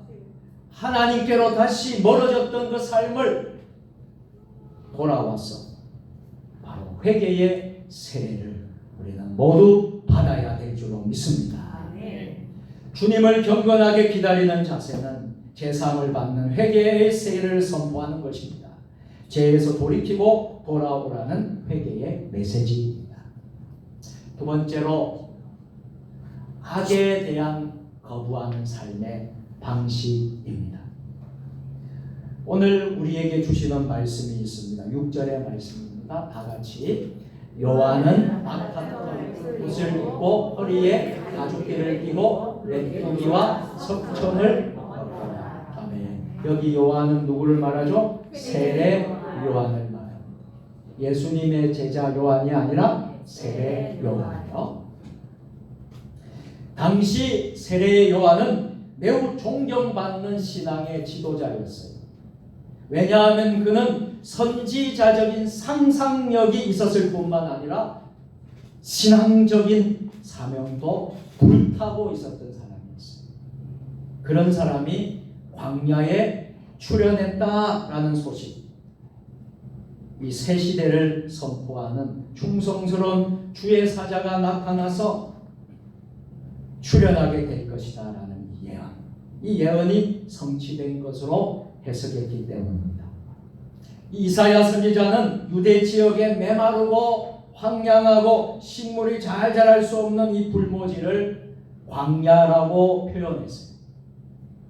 하나님께로 다시 멀어졌던 그 삶을 돌아와서 바로 회개의 세례를 우리는 모두 받아야 될 줄로 믿습니다. 주님을 경건하게 기다리는 자세는 제사함을 받는 회개의 세례를 선포하는 것입니다. 죄에서 돌이키고 돌아오라는 회개의 메시지입니다. 두 번째로 악에 대한 거부하는 삶의 방식입니다. 오늘 우리에게 주시는 말씀이 있습니다. 6절의 말씀입니다. 다 같이 요한은 악한 옷을 입고 허리에 가죽띠를 끼고 메뚜기와 석청을 먹더라. 아멘. 여기 요한은 누구를 말하죠? 세례 요한을 말합니다. 예수님의 제자 요한이 아니라 세례 요한이요. 당시 세례 요한은 매우 존경받는 신앙의 지도자였어요. 왜냐하면 그는 선지자적인 상상력이 있었을 뿐만 아니라 신앙적인 사명도 불타고 있었던 사람이었어요. 그런 사람이 광야에 출현했다라는 소식, 이 새 시대를 선포하는 충성스러운 주의 사자가 나타나서 출현하게 될 것이다 라는 예언, 이 예언이 성취된 것으로 해석했기 때문입니다. 이사야 선지자는 유대 지역에 메마르고 황량하고 식물이 잘 자랄 수 없는 이 불모지를 광야라고 표현했어요.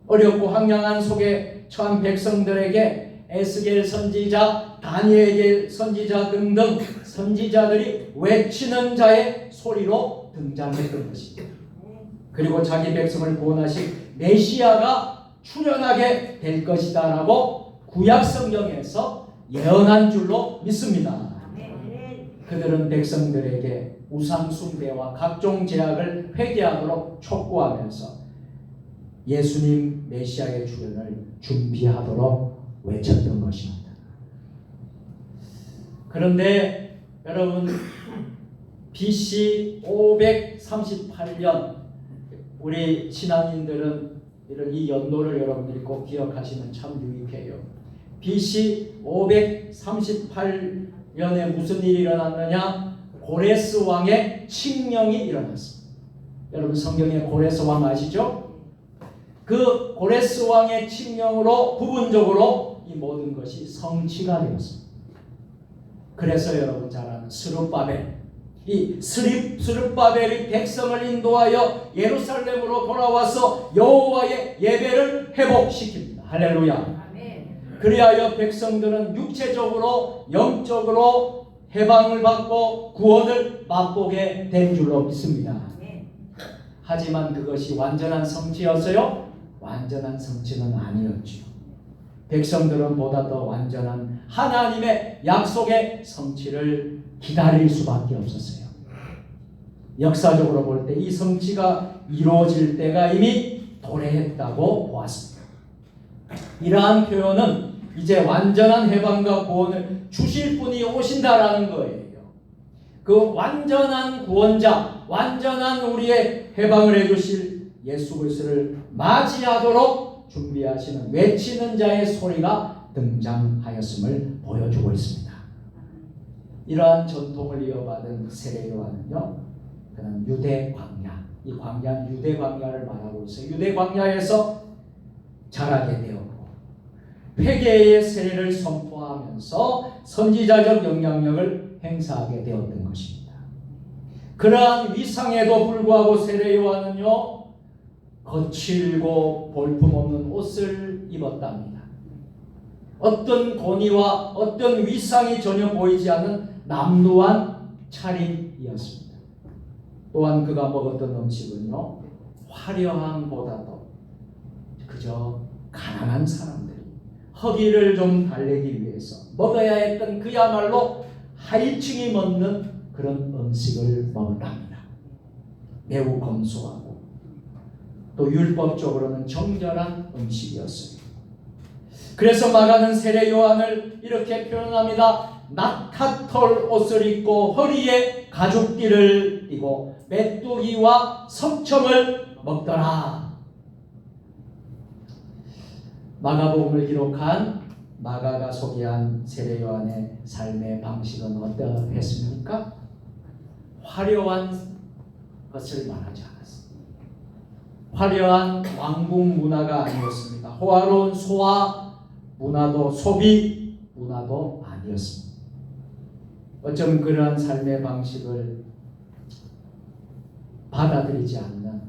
어렵고 황량한 속에 처한 백성들에게 에스겔 선지자, 다니엘 선지자 등등 선지자들이 외치는 자의 소리로 등장했던 것입니다. 그리고 자기 백성을 구원하실 메시아가 출현하게 될 것이다 라고 구약 성경에서 예언한 줄로 믿습니다. 그들은 백성들에게 우상 숭배와 각종 죄악을 회개하도록 촉구하면서 예수님 메시아의 출현을 준비하도록 외쳤던 것입니다. 그런데 여러분, BC 538년, 우리 신앙인들은 이 연도를 여러분들이 꼭 기억하시면 참 유익해요. BC 538년에 무슨 일이 일어났느냐? 고레스 왕의 칙령이 일어났습니다. 여러분, 성경에 고레스 왕 아시죠? 그 고레스 왕의 칙령으로 부분적으로 이 모든 것이 성취가 되었습니다. 그래서 여러분 잘 아는 스룹바벨, 이 스룹바벨이 백성을 인도하여 예루살렘으로 돌아와서 여호와의 예배를 회복시킵니다. 할렐루야. 그리하여 백성들은 육체적으로 영적으로 해방을 받고 구원을 맛보게 된 줄로 믿습니다. 하지만 그것이 완전한 성취였어요? 완전한 성취는 아니었죠. 백성들은 보다 더 완전한 하나님의 약속의 성취를 기다릴 수밖에 없었어요. 역사적으로 볼 때 이 성취가 이루어질 때가 이미 도래했다고 보았습니다. 이러한 표현은 이제 완전한 해방과 구원을 주실 분이 오신다라는 거예요. 그 완전한 구원자, 완전한 우리의 해방을 해주실 예수 그리스도를 맞이하도록 준비하시는 외치는 자의 소리가 등장하였음을 보여주고 있습니다. 이러한 전통을 이어받은 세례 요한은요, 그는 유대 광야, 이 광야는 유대 광야를 말하고 있어요. 유대 광야에서 자라게 되었고 회개의 세례를 선포하면서 선지자적 영향력을 행사하게 되었던 것입니다. 그러한 위상에도 불구하고 세례 요한은요, 거칠고 볼품없는 옷을 입었답니다. 어떤 권위와 어떤 위상이 전혀 보이지 않는 남루한 차림이었습니다. 또한 그가 먹었던 음식은요, 화려함보다도 그저 가난한 사람들이 허기를 좀 달래기 위해서 먹어야 했던 그야말로 하위층이 먹는 그런 음식을 먹었답니다. 매우 검소하고 또 율법적으로는 정결한 음식이었어요. 그래서 마가는 세례 요한을 이렇게 표현합니다. 낙타털 옷을 입고 허리에 가죽띠를 띠고 메뚜기와 석청을 먹더라. 마가복음을 기록한 마가가 소개한 세례 요한의 삶의 방식은 어떠했습니까? 화려한 것을 말하지 않았습니다. 화려한 왕궁 문화가 아니었습니다. 호화로운 소화 문화도 소비 문화도 아니었습니다. 어쩜 그러한 삶의 방식을 받아들이지 않는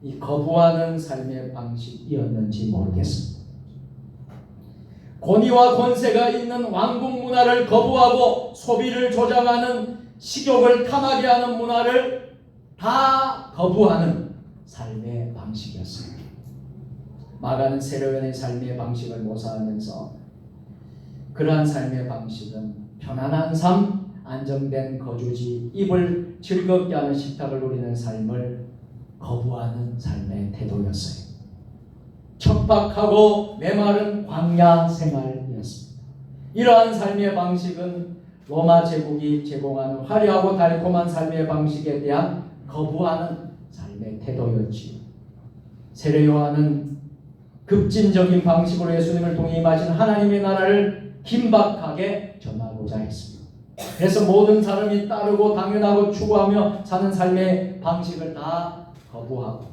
이 거부하는 삶의 방식이었는지 모르겠습니다. 권위와 권세가 있는 왕궁 문화를 거부하고 소비를 조장하는 식욕을 탐하게 하는 문화를 다 거부하는 삶의 방식이었습니다. 마가는 세례요한의 삶의 방식을 모사하면서 그러한 삶의 방식은 편안한 삶, 안정된 거주지, 입을 즐겁게 하는 식탁을 누리는 삶을 거부하는 삶의 태도였어요. 척박하고 메마른 광야 생활이었습니다. 이러한 삶의 방식은 로마 제국이 제공하는 화려하고 달콤한 삶의 방식에 대한 거부하는 삶의 태도였지요. 세례 요한은 급진적인 방식으로 예수님을 통해 임하신 하나님의 나라를 긴박하게 전하고자 했습니다. 그래서 모든 사람이 따르고 당연하고 추구하며 사는 삶의 방식을 다 거부하고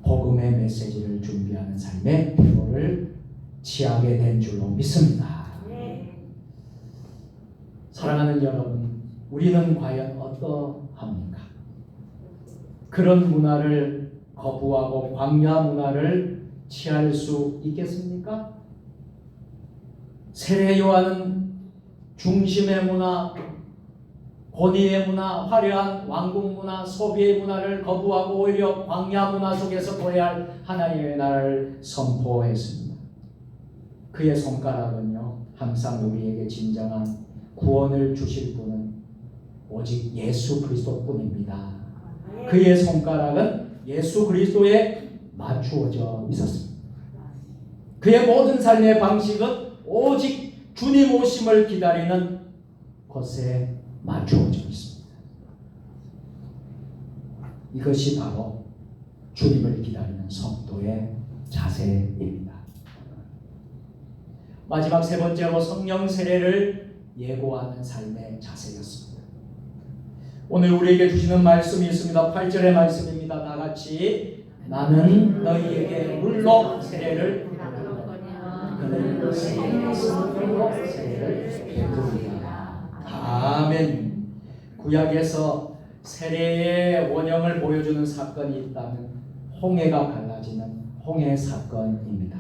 복음의 메시지를 준비하는 삶의 태도를 취하게 된 줄로 믿습니다. 사랑하는 여러분, 우리는 과연 어떠합니까? 그런 문화를 거부하고 광야 문화를 취할 수 있겠습니까? 세례 요한은 중심의 문화, 권위의 문화, 화려한 왕궁 문화, 소비의 문화를 거부하고 오히려 광야 문화 속에서 거해할 하나님의 나라를 선포했습니다. 그의 손가락은요, 항상 우리에게 진정한 구원을 주실 분은 오직 예수 그리스도뿐입니다. 그의 손가락은 예수 그리스도에 맞추어져 있었습니다. 그의 모든 삶의 방식은 오직 주님 오심을 기다리는 것에 맞추어져 있습니다. 이것이 바로 주님을 기다리는 성도의 자세입니다. 마지막 세 번째로 성령 세례를 예고하는 삶의 자세였습니다. 오늘 우리에게 주시는 말씀이 있습니다. 8절의 말씀입니다. 다 같이 나는 너희에게 물로 세례를 베푸거니와 그는 세례에서 세례를 베푸리라. 아멘. 구약에서 세례의 원형을 보여주는 사건이 있다면 홍해가 갈라지는 홍해 사건입니다.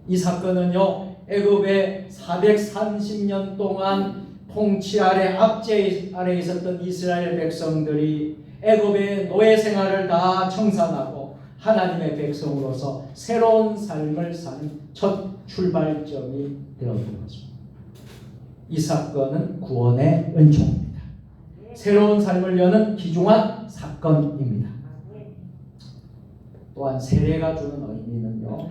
이 사건은요, 애굽의 430년 동안 통치 아래 압제 아래 있었던 이스라엘 백성들이 애굽의 노예 생활을 다 청산하고 하나님의 백성으로서 새로운 삶을 사는 첫 출발점이 되었던 것입니다. 이 사건은 구원의 은총입니다. 새로운 삶을 여는 귀중한 사건입니다. 또한 세례가 주는 의미는요,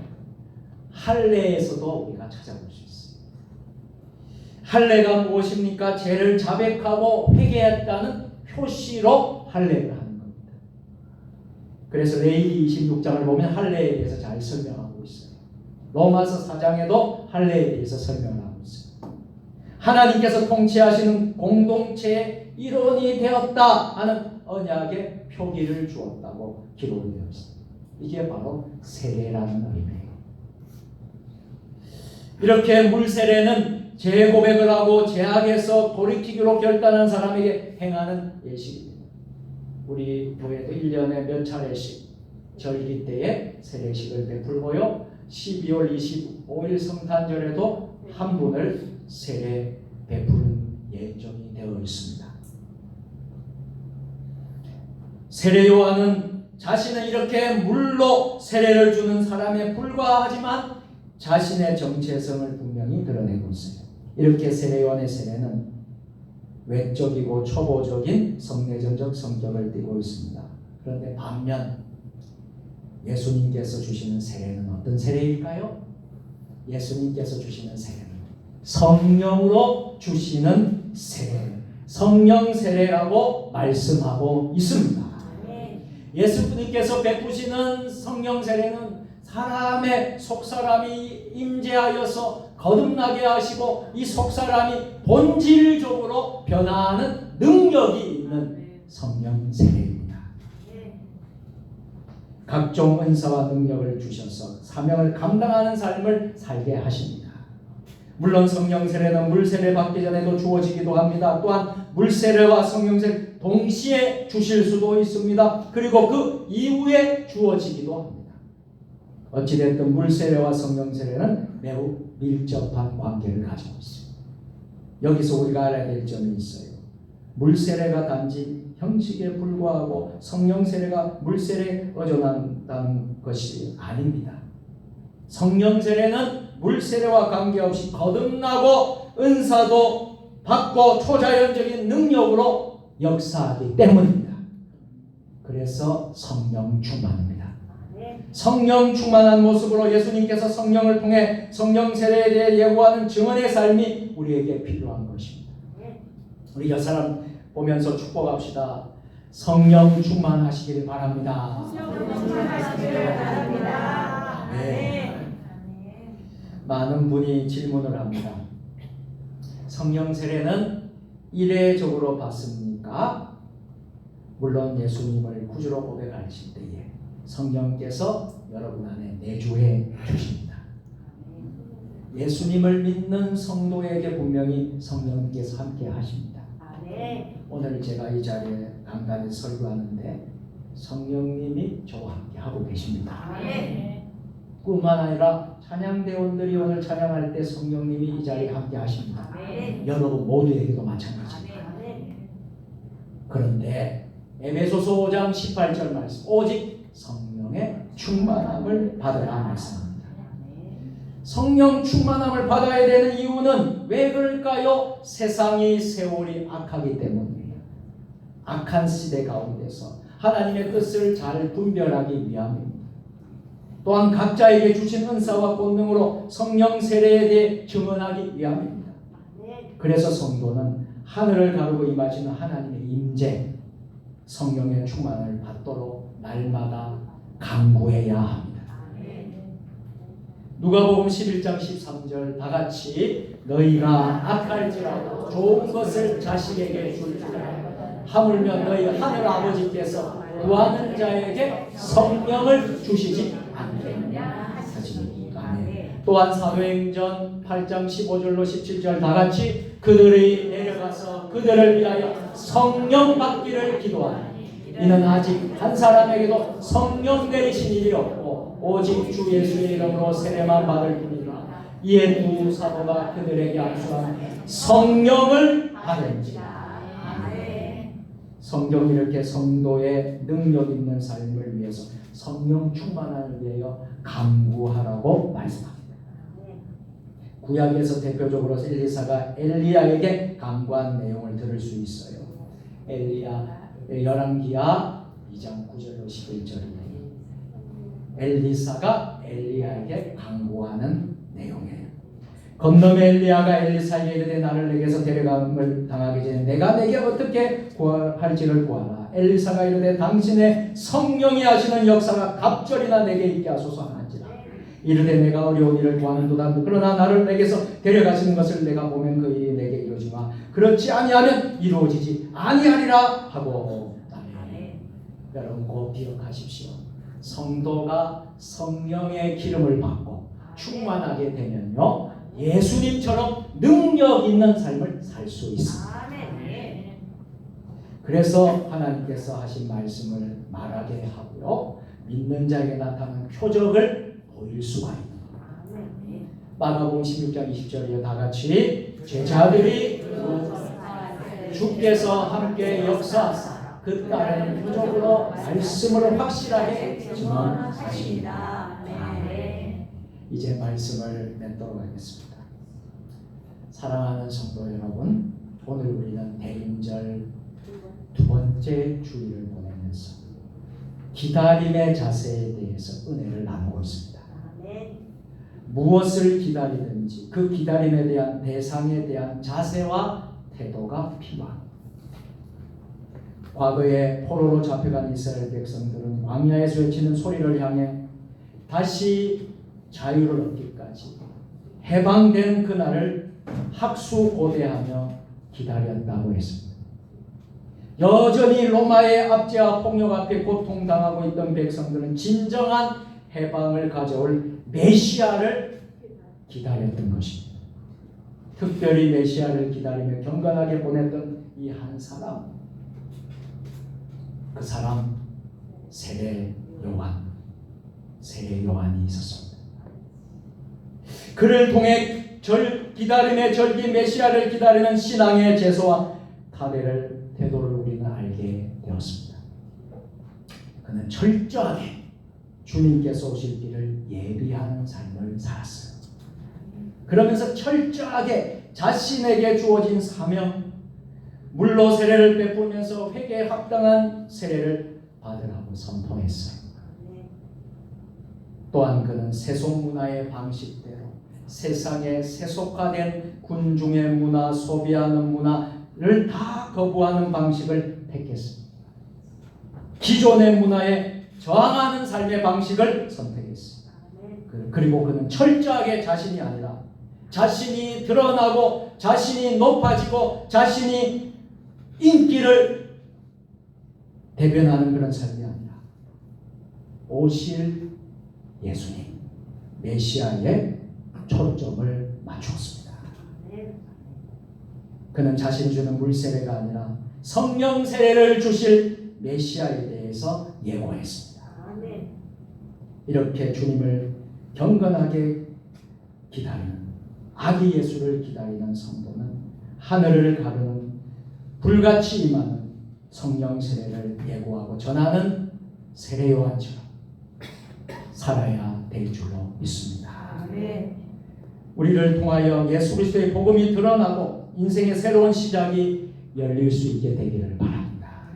할례에서도 우리가 찾아볼 수 있어요. 할례가 무엇입니까? 죄를 자백하고 회개했다는 표시로 할례를 하는 겁니다. 그래서 레위기 26장을 보면 할례에 대해서 잘 설명하고 있어요. 로마서 4장에도 할례에 대해서 설명하고 있어요. 하나님께서 통치하시는 공동체의 일원이 되었다 하는 언약의 표기를 주었다고 기록이 되어 있습니다. 이게 바로 세례라는 의미예요. 이렇게 물세례는 죄 고백을 하고 죄악에서 돌이키기로 결단한 사람에게 행하는 예식입니다. 우리 교회도 1년에 몇 차례씩 절기 때에 세례식을 베풀고요, 12월 25일 성탄절에도 한 분을 세례 베푸는 예정이 되어 있습니다. 세례 요한은 자신은 이렇게 물로 세례를 주는 사람에 불과하지만 자신의 정체성을 분명히 드러내고 있어요. 이렇게 세례 요한의 세례는 외적이고 초보적인 성내전적 성격을 띠고 있습니다. 그런데 반면 예수님께서 주시는 세례는 어떤 세례일까요? 예수님께서 주시는 세례는 성령으로 주시는 세례, 성령 세례라고 말씀하고 있습니다. 예수님께서 베푸시는 성령 세례는 사람의 속사람이 임재하여서 거듭나게 하시고 이 속사람이 본질적으로 변화하는 능력이 있는 성령 세례입니다. 각종 은사와 능력을 주셔서 사명을 감당하는 삶을 살게 하십니다. 물론 성령 세례는 물 세례 받기 전에도 주어지기도 합니다. 또한 물 세례와 성령 세례 동시에 주실 수도 있습니다. 그리고 그 이후에 주어지기도 합니다. 어찌됐든 물 세례와 성령 세례는 매우 밀접한 관계를 가지고 있습니다. 여기서 우리가 알아야 될 점이 있어요. 물 세례가 단지 형식에 불과하고 성령 세례가 물 세례에 의존한다는 것이 아닙니다. 성령 세례는 물 세례와 관계없이 거듭나고 은사도 받고 초자연적인 능력으로 역사하기 때문입니다. 그래서 성령 충만입니다. 성령 충만한 모습으로 예수님께서 성령을 통해 성령 세례에 대해 예고하는 증언의 삶이 우리에게 필요한 것입니다. 우리 여 사람 보면서 축복합시다. 성령 충만하시길 바랍니다. 네. 많은 분이 질문을 합니다. 성령 세례는 이례적으로 받습니까? 물론 예수님을 구주로 고백하실 때에 성령께서 여러분 안에 내주해 주십니다. 예수님을 믿는 성도에게 분명히 성령께서 함께 하십니다. 오늘 제가 이 자리에 간단히 설교하는데 성령님이 저와 함께 하고 계십니다. 뿐만 아니라 찬양대원들이 오늘 찬양할 때 성령님이 이 자리에 함께 하십니다. 여러분 모두에게도 마찬가지입니다. 그런데 에베소서 5장 18절 말씀 오직 성령의 충만함을 받으라 말씀합니다. 성령 충만함을 받아야 되는 이유는 왜 그럴까요? 세상이 세월이 악하기 때문이에요. 악한 시대 가운데서 하나님의 뜻을 잘 분별하기 위함입니다. 또한 각자에게 주신 은사와 권능으로 성령 세례에 대해 증언하기 위함입니다. 그래서 성도는 하늘을 가르고 임하시는 하나님의 임재, 성령의 충만을 받도록 날마다 간구해야 합니다. 누가복음 11장 13절 다 같이 너희가 악할지라도 좋은 것을 자식에게 줄 줄 알고 하물며 너희 하늘 아버지께서 구하는 자에게 성령을 주시지 않겠느냐 하시니까. 또한 사도행전 8장 15절로 17절 다 같이 그들이 내려가서 그들을 위하여 성령 받기를 기도하니 이는 아직 한 사람에게도 성령 내리신 일이 없고 오직 주 예수의 이름으로 세례만 받을 뿐이라. 이에 두 사도가 그들에게 안수한 성령을 받은지라. 성경이 이렇게 성도의 능력 있는 삶을 위해서 성령 충만함을 위하여 간구하라고 말씀합니다. 구약에서 대표적으로 엘리사가 엘리야에게 간구한 내용을 들을 수 있어요. 엘리야 열왕기하 2장 9절로 11절이에요. 엘리사가 엘리야에게 간구하는 내용이에요. 건너매 엘리야가 엘리사에게 이르되 나를 내게서 데려감을 당하기 전에 내가 내게 어떻게 구할지를 구하라. 엘리사가 이르되 당신의 성령이 하시는 역사가 갑절이나 내게 있게 하소서 하는지라. 이르되 내가 어려운 일을 구하는도다. 그러나 나를 내게서 데려가시는 것을 내가 보면 그 일이 내게 이루어지마. 그렇지 아니하면 이루어지지 아니하리라 하고. 여러분 꼭 기억하십시오. 성도가 성령의 기름을 받고 충만하게 되면요 예수님처럼 능력 있는 삶을 살 수 있습니다. 그래서 하나님께서 하신 말씀을 말하게 하고요 믿는 자에게 나타나는 표적을 보일 수가 있는 겁니다. 마가복음 16장 20절이요 다 같이 제자들이 주께서 함께 역사하사 그 따르는 표적으로 말씀을 확실하게 증언하십니다. 이제 말씀을 맺도록 하겠습니다. 사랑하는 성도 여러분, 오늘 우리는 대림절 두 번째 주일을 보내면서 기다림의 자세에 대해서 은혜를 나누고 있습니다. 아멘. 무엇을 기다리든지 그 기다림에 대한 대상에 대한 자세와 태도가 필요합니다. 과거에 포로로 잡혀간 이스라엘 백성들은 광야에서 외치는 소리를 향해 다시 자유를 얻기까지 해방되는 그날을 학수고대하며 기다렸다고 했습니다. 여전히 로마의 압제와 폭력 앞에 고통당하고 있던 백성들은 진정한 해방을 가져올 메시아를 기다렸던 것입니다. 특별히 메시아를 기다리며 경건하게 보냈던 이 한 사람, 그 사람 세례 요한이 있었습니다. 그를 통해 기다림의 절기 메시아를 기다리는 신앙의 제소와 태도를 우리는 알게 되었습니다. 그는 철저하게 주님께서 오실 길을 예비하는 삶을 살았어요. 그러면서 철저하게 자신에게 주어진 사명, 물로 세례를 베풀면서 회개에 합당한 세례를 받으라고 선포했어요. 또한 그는 세속 문화의 방식대로 세상에 세속화된 군중의 문화, 소비하는 문화를 다 거부하는 방식을 택했습니다. 기존의 문화에 저항하는 삶의 방식을 선택했습니다. 그리고 그는 철저하게 자신이 아니라 자신이 드러나고 자신이 높아지고 자신이 인기를 대변하는 그런 삶이 아니라 오실 예수님, 메시아에 초점을 맞추었습니다. 그는 자신이 주는 물세례가 아니라 성령 세례를 주실 메시아에 대해서 예고했습니다. 이렇게 주님을 경건하게 기다리는 아기 예수를 기다리는 성도는 하늘을 가르는 불같이 임하는 성령 세례를 예고하고 전하는 세례 요한처럼 살아야 될 줄로 믿습니다. 우리를 통하여 예수 그리스도의 복음이 드러나고 인생의 새로운 시작이 열릴 수 있게 되기를 바랍니다.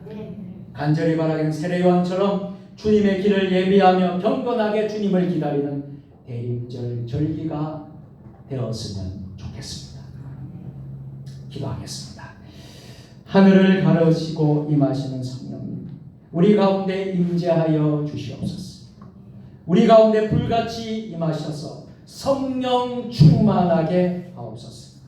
간절히 바라기는 세례 요한처럼 주님의 길을 예비하며 경건하게 주님을 기다리는 대림절 절기가 되었으면 좋겠습니다. 기도하겠습니다. 하늘을 가르시고 임하시는 성령님, 우리 가운데 임재하여 주시옵소서. 우리 가운데 불같이 임하셔서 성령 충만하게 하옵소서.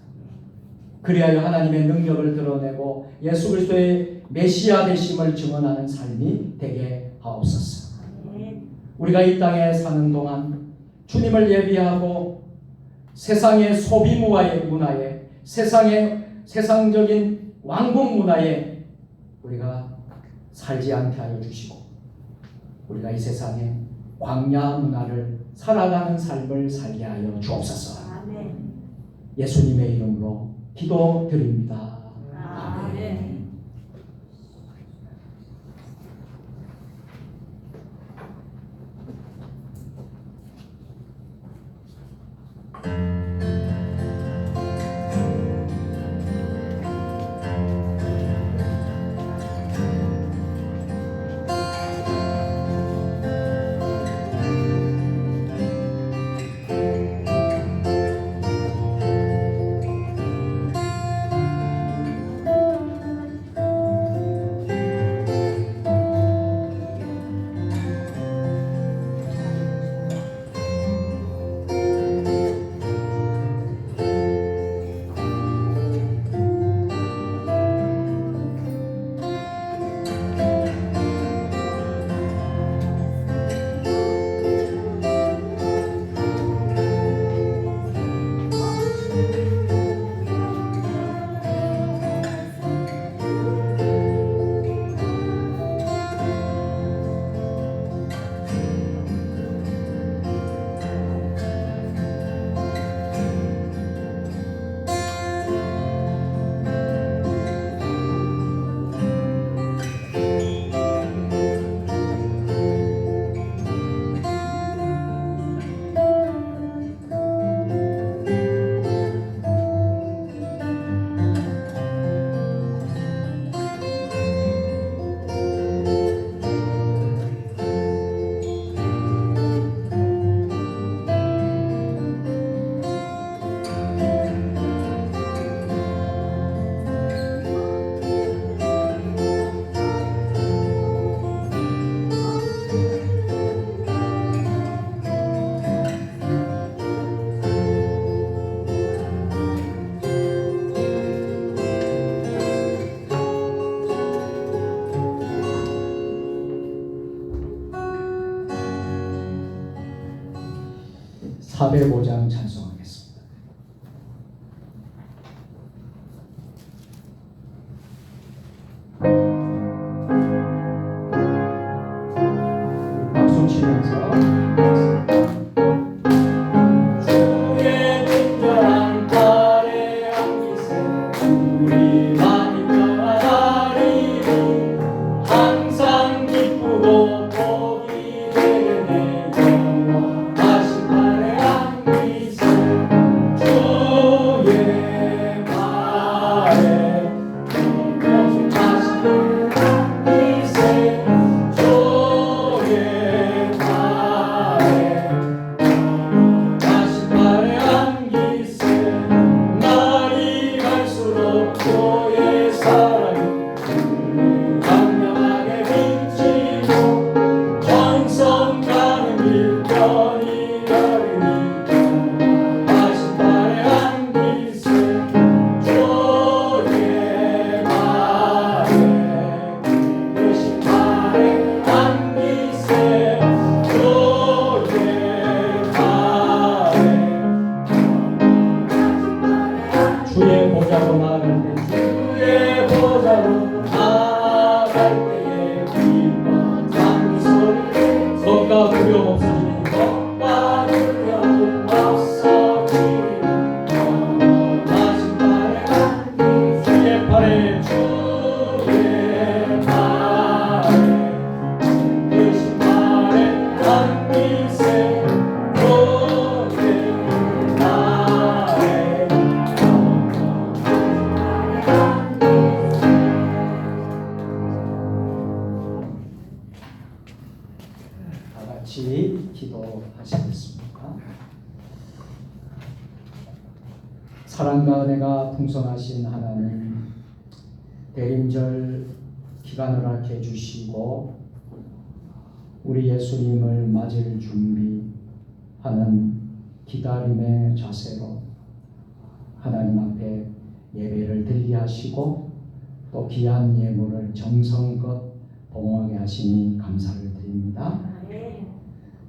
그리하여 하나님의 능력을 드러내고 예수 그리스도의 메시아 되심을 증언하는 삶이 되게 하옵소서. 우리가 이 땅에 사는 동안 주님을 예비하고 세상의 소비 문화에 세상적인 왕국 문화에 우리가 살지 않게 하여 주시고 우리가 이 세상에 광야 문화를 살아가는 삶을 살게 하여 주옵소서. 예수님의 이름으로 기도드립니다. 아멘. 405장 찬송하겠습니다. 박수 치면서 주의 친절한 딸의 안기세 우리만이 평안하리니 항상 기쁘고 복이 되네 영원하신 딸의 안기세 주의 발에 영원하신 안기세 다시 발에 안기세 날이 갈수록 주의 사랑이 강력하게 비치고 전성 가는 길 편히 가르니 다시 발에 안기세 주의 발에 대신 발에 안기세 주의 보좌로 나아갈 때 주의 보좌로 나아갈 때에 기뻐 장구 소리 겁과 두려움 없어지니 겁과 두려움 없어지니 영원하신 발에 안기세 주의 발에 주의 발에 대신 발에 안기세 같이 기도하시겠습니다. 사랑과 은혜가 풍성하신 하나님, 대림절 기간을 알게 해주시고 우리 예수님을 맞을 준비하는 기다림의 자세로 하나님 앞에 예배를 드리게 하시고 또 귀한 예물을 정성껏 봉헌하게 하시니 감사를 드립니다.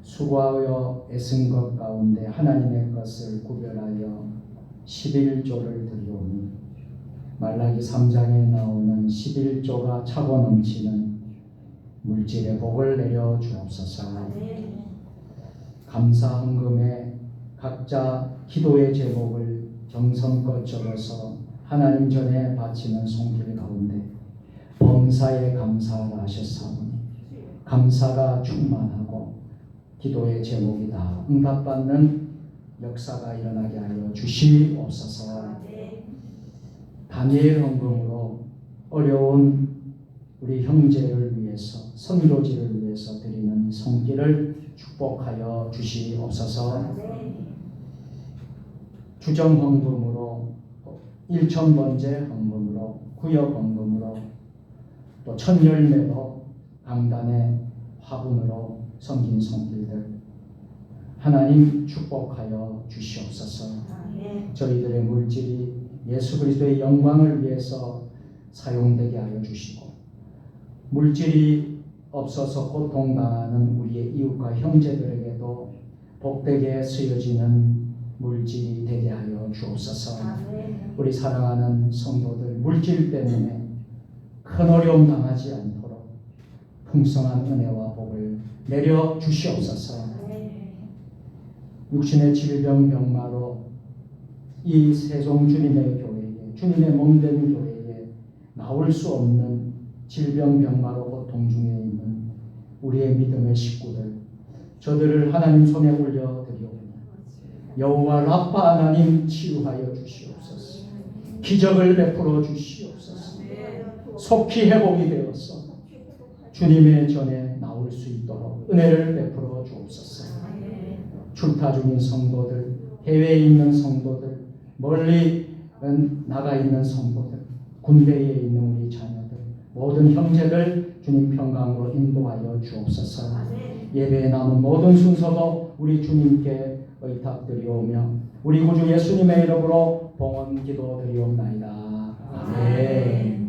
수고하여 애쓴 것 가운데 하나님의 것을 구별하여 11조를 드리오니 말라기 3장에 나오는 11조가 차고 넘치는 물질의 복을 내려 주옵소서. 감사 헌금에 각자 기도의 제목을 정성껏 적어서 하나님 전에 바치는 손길 가운데 범사에 감사를 하셨사오니 감사가 충만하고 기도의 제목이 다 응답받는 역사가 일어나게 하여 주시옵소서. 다니엘 헌금으로 어려운 우리 형제를 위해서 선교지를 위해서 드리는 손길을 축복하여 주시옵소서. 주정 헌금으로 1,000번째 헌금으로 구역 헌금으로 또 천열매로 강단의 화분으로 섬긴 손길들 하나님 축복하여 주시옵소서. 저희들의 물질이 예수 그리스도의 영광을 위해서 사용되게 하여 주시고 물질이 없어서 고통당하는 우리의 이웃과 형제들에게도 복되게 쓰여지는 물질이 되게 하여 주옵소서. 우리 사랑하는 성도들 물질 때문에 큰 어려움 당하지 않도록 풍성한 은혜와 복을 내려 주시옵소서. 육신의 질병 병마로 이 세종 주님의 교회에 주님의 몸된 교회에 나올 수 없는 질병 병마로 고통 중에 있는 우리의 믿음의 식구들 저들을 하나님 손에 올려드리오니 여호와 라파 하나님 치유하여 주시옵소서. 기적을 베풀어 주시옵소서. 속히 회복이 되어서 주님의 전에 나올 수 있도록 은혜를 베풀어 주옵소서. 출타 중인 성도들, 해외에 있는 성도들, 멀리 나가 있는 성도들, 군대에 있는 우리 자녀들, 모든 형제들 주님 평강으로 인도하여 주옵소서. 예배에 남은 모든 순서도 우리 주님께 의탁드리오며 우리 구주 예수님의 이름으로 봉헌 기도드리옵나이다. 아멘.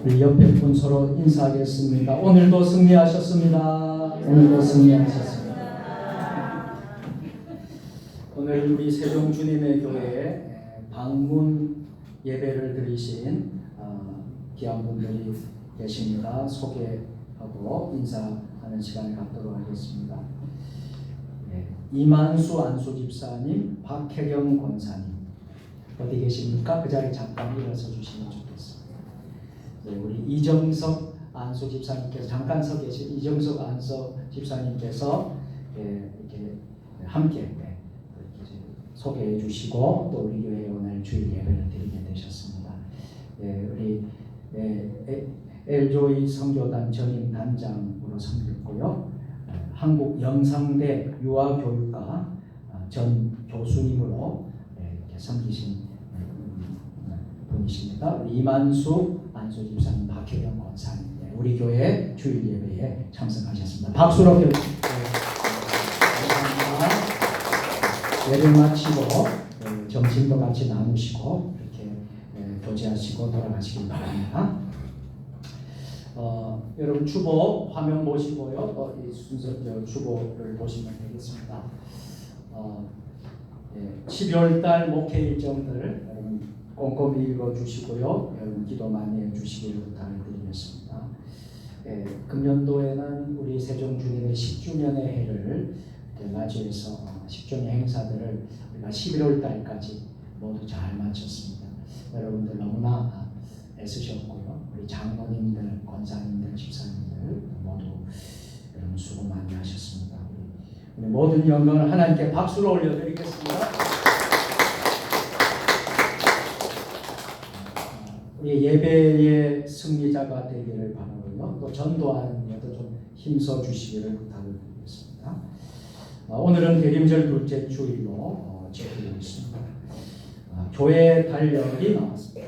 우리 옆에 분 서로 인사하겠습니다. 오늘도 승리하셨습니다. 오늘도 승리하셨습니다. 오늘 우리 세종 주님의 교회에 방문 예배를 드리신 귀한 분들이 계십니다. 소개하고 인사하는 시간을 갖도록 하겠습니다. 이만수 안수 집사님, 박혜경 권사님 어디 계십니까? 그 자리 잠깐 일어서 주시면 좋겠습니다. 우리 이정석 안수 집사님께서 잠깐 서 계신 이정석 안수 집사님께서 이렇게 함께 이렇게 소개해 주시고 또 우리 교회 오늘 주일 예배를 드리게 되셨습니다. 우리 엘조이 선교단 전임 단장으로 섬겼고요. 한국 영상대 유아교육과 전 교수님으로 이렇게 섬기신 분이십니다. 우리 이만수 안수 집사님, 박혜경 권사님, 우리 교회 주일 예배에 참석하셨습니다. 박수로 배우십니다. 예배 마치고 점심도 같이 나누시고 이렇게 교제하시고 돌아가시길 바랍니다. 여러분 주보 화면 보시고요. 이 순서 주보를 보시면 되겠습니다. 12월달 목회 일정들 여러분 꼼꼼히 읽어주시고요. 여러분 기도 많이 해주시기를 부탁을 드리겠습니다. 금년도에는 우리 세종 주님의 10주년의 해를 맞이해서 10주년 행사들을 우리가 11월달까지 모두 잘 마쳤습니다. 여러분들 너무나 애쓰셨고요. 우리 장로님들, 권사님들, 집사님들 모두 여러분 수고 많이 하셨습니다. 우리 모든 영광을 하나님께 박수로 올려드리겠습니다. 우리 예배의 승리자가 되기를 바라고요. 또 전도하는 일에도 좀 힘써 주시기를 부탁을 드리겠습니다. 오늘은 대림절 둘째 주일로 제기되고 있습니다. 교회 달력이 나왔습니다.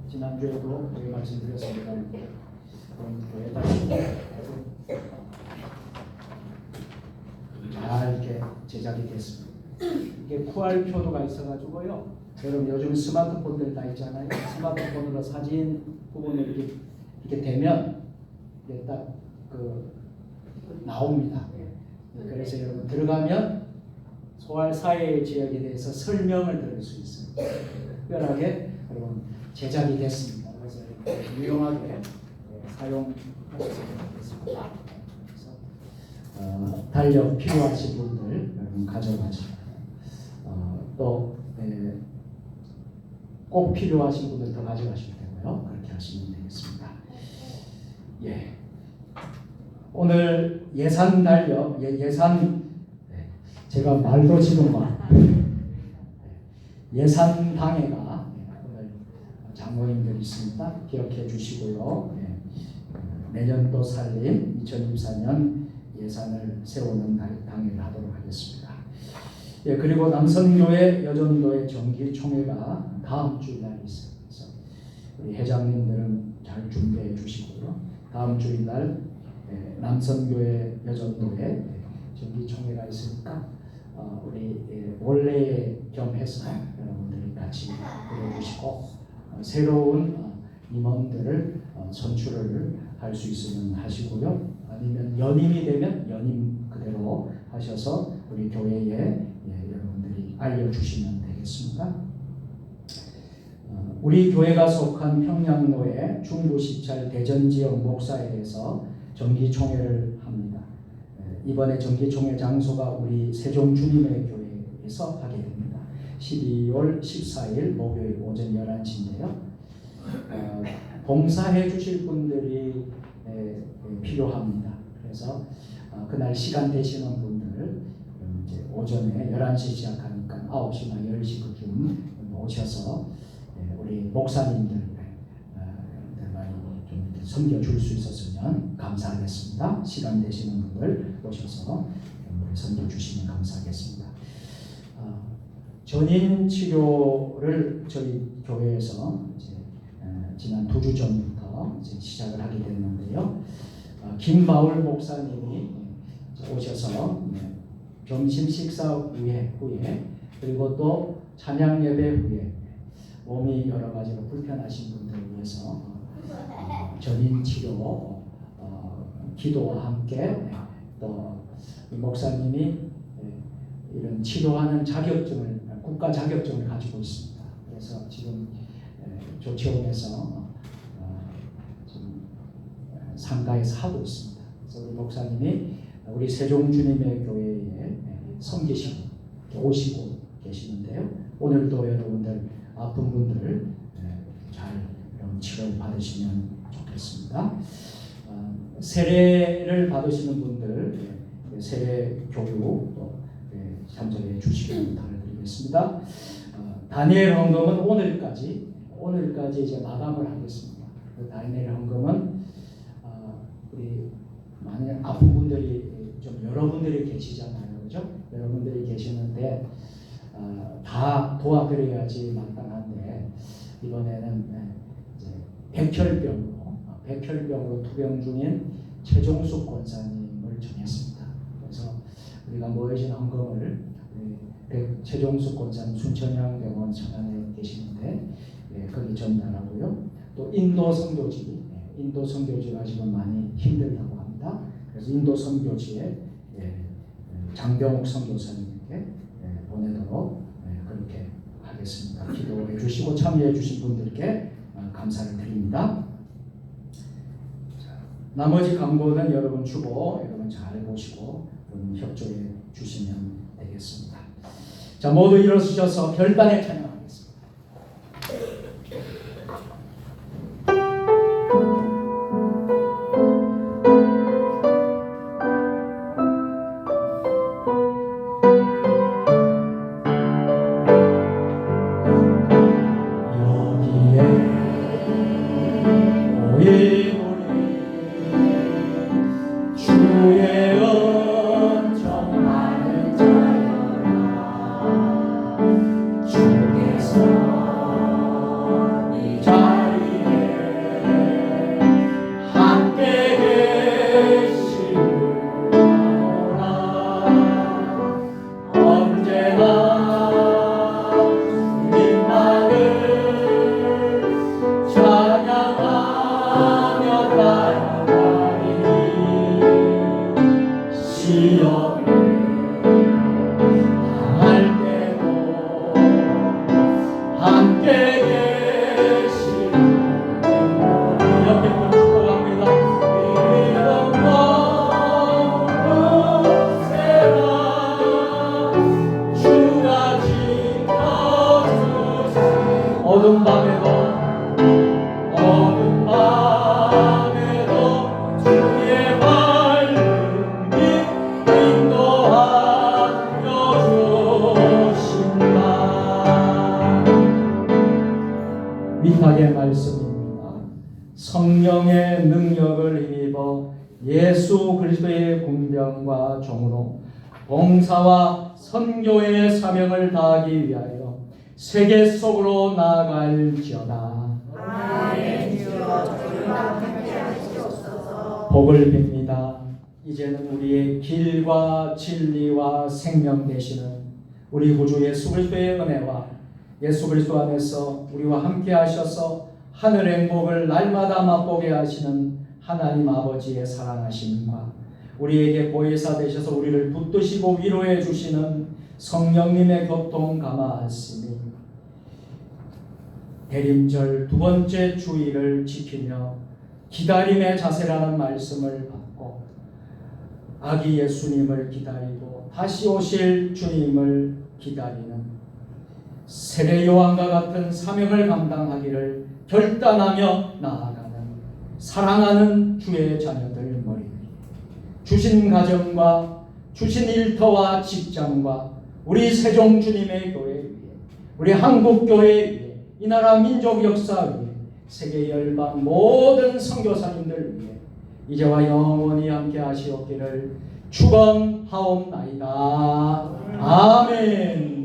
지난주에도 저희 말씀드렸습니다. 교회 달력 잘 이렇게 제작이 됐습니다. 이게 QR 표도가 있어가지고요. 여러분 요즘 스마트폰들 다 있잖아요. 스마트폰으로 사진 부분을 이렇게 대면 이게 딱 나옵니다. 그래서 여러분 들어가면 소알 사회 지역에 대해서 설명을 들을 수 있어요. 특별하게 여러분 제작이 됐습니다. 그래서 유용하게 사용하셨으면 좋겠습니다. 그래서 달력 필요하신 분들 여러분 가져가시고 또 꼭 필요하신 분들 더 가져가시면 되고요. 그렇게 하시면 되겠습니다. 오늘 예산 달력 제가 말도 지금 예산 당회가 오늘 장로님들 있습니다. 기억해 주시고요. 내년도 살림 2024년 예산을 세우는 당회를 하도록 하겠습니다. 그리고 남선교회 여전도의 정기총회가 다음 주일날 있어요. 그래서 우리 회장님들은 잘 준비해 주시고요. 다음 주일날 남선교회 여전도에 정기총회가 있으니까 우리 원래 겸해서 여러분들이 같이 들어주시고 새로운 임원들을 선출을 할 수 있으면 하시고요. 아니면 연임이 되면 연임 그대로 하셔서 우리 교회에 여러분들이 알려주시면 되겠습니다. 우리 교회가 속한 평양로의 중부시찰 대전지역 목사회에서 정기총회를 합니다. 이번에 정기총회 장소가 우리 세종 주님의 교회에서 하게 됩니다. 12월 14일 목요일 오전 11시인데요. 봉사해 주실 분들이 필요합니다. 그래서 그날 시간 되시는 분들 이제 오전에 11시 시작하니까 9시나 10시 그쯤 오셔서 우리 목사님들 많이 좀 섬겨줄 수 있었으면 감사하겠습니다. 시간 되시는 분들 오셔서 섬겨주시면 감사하겠습니다. 전인 치료를 저희 교회에서 이제 지난 2주 전부터 이제 시작을 하게 됐는데요. 김마울 목사님이 오셔서 점심 식사 후에 그리고 또 찬양 예배 후에 몸이 여러 가지로 불편하신 분들을 위해서 전인 치료 기도와 함께 또 목사님이 이런 치료하는 자격증을 국가 자격증을 가지고 있습니다. 그래서 지금 조치원에서 지금 상가에서 하고 있습니다. 그래서 우리 목사님이 우리 세종주님의 교회에 섬기시고 오시고 계시는데요. 오늘도 여러분들 아픈 분들 잘 치료를 받으시면 좋겠습니다. 세례를 받으시는 분들 세례 교육 또 참석해 주시길 부탁을 드리겠습니다. 다니엘 헌금은 오늘까지 이제 마감을 하겠습니다. 그 다니엘 헌금은 우리 많은 아픈 분들이 좀 여러분들이 계시잖아요, 그죠? 여러분들이 계시는데 다 도와드려야지 마땅한데 이번에는 이제 백혈병으로 투병 중인 최종숙 권사님을 정했습니다. 그래서 우리가 모여진 헌금을 최종숙 권사님 순천향병원 천안에 계시는데 거기 전달하고요. 또 인도 선교지가 지금 많이 힘들다고 합니다. 그래서 인도 선교지에 장병욱 선교사님께 보내도록 그렇게 하겠습니다. 기도해 주시고 참여해 주신 분들께 감사를 드립니다. 나머지 광고는 여러분 주보 여러분 잘 보시고 여러분 협조해 주시면 되겠습니다. 자, 모두 일어서셔서 별단에 찬양하겠습니다. 어둠 밤에도 주의 밝음이 인도하여 주신다. 위탁의 말씀입니다. 성령의 능력을 힘입어 예수 그리스도의 군병과 종으로 봉사와 선교의 사명을 다하기 위하여 세계 속으로 나아갈지어다. 복을 빕니다. 이제는 우리의 길과 진리와 생명 되시는 우리 구주 예수 그리스도의 은혜와 예수 그리스도 안에서 우리와 함께 하셔서 하늘 행복을 날마다 맛보게 하시는 하나님 아버지의 사랑하심과 우리에게 보혜사 되셔서 우리를 붙드시고 위로해 주시는 성령님의 교통 감화하심이 대림절 두 번째 주일을 지키며 기다림의 자세라는 말씀을 받고 아기 예수님을 기다리고 다시 오실 주님을 기다리는 세례 요한과 같은 사명을 감당하기를 결단하며 나아가는 사랑하는 주의 자녀들 머리 위에 주신 가정과 주신 일터와 직장과 우리 세종 주님의 교회 위에 우리 한국 교회 위에 이 나라 민족 역사 위에 세계 열방 모든 선교사님들 위해 이제와 영원히 함께 하시옵기를 축원하옵나이다. 아멘.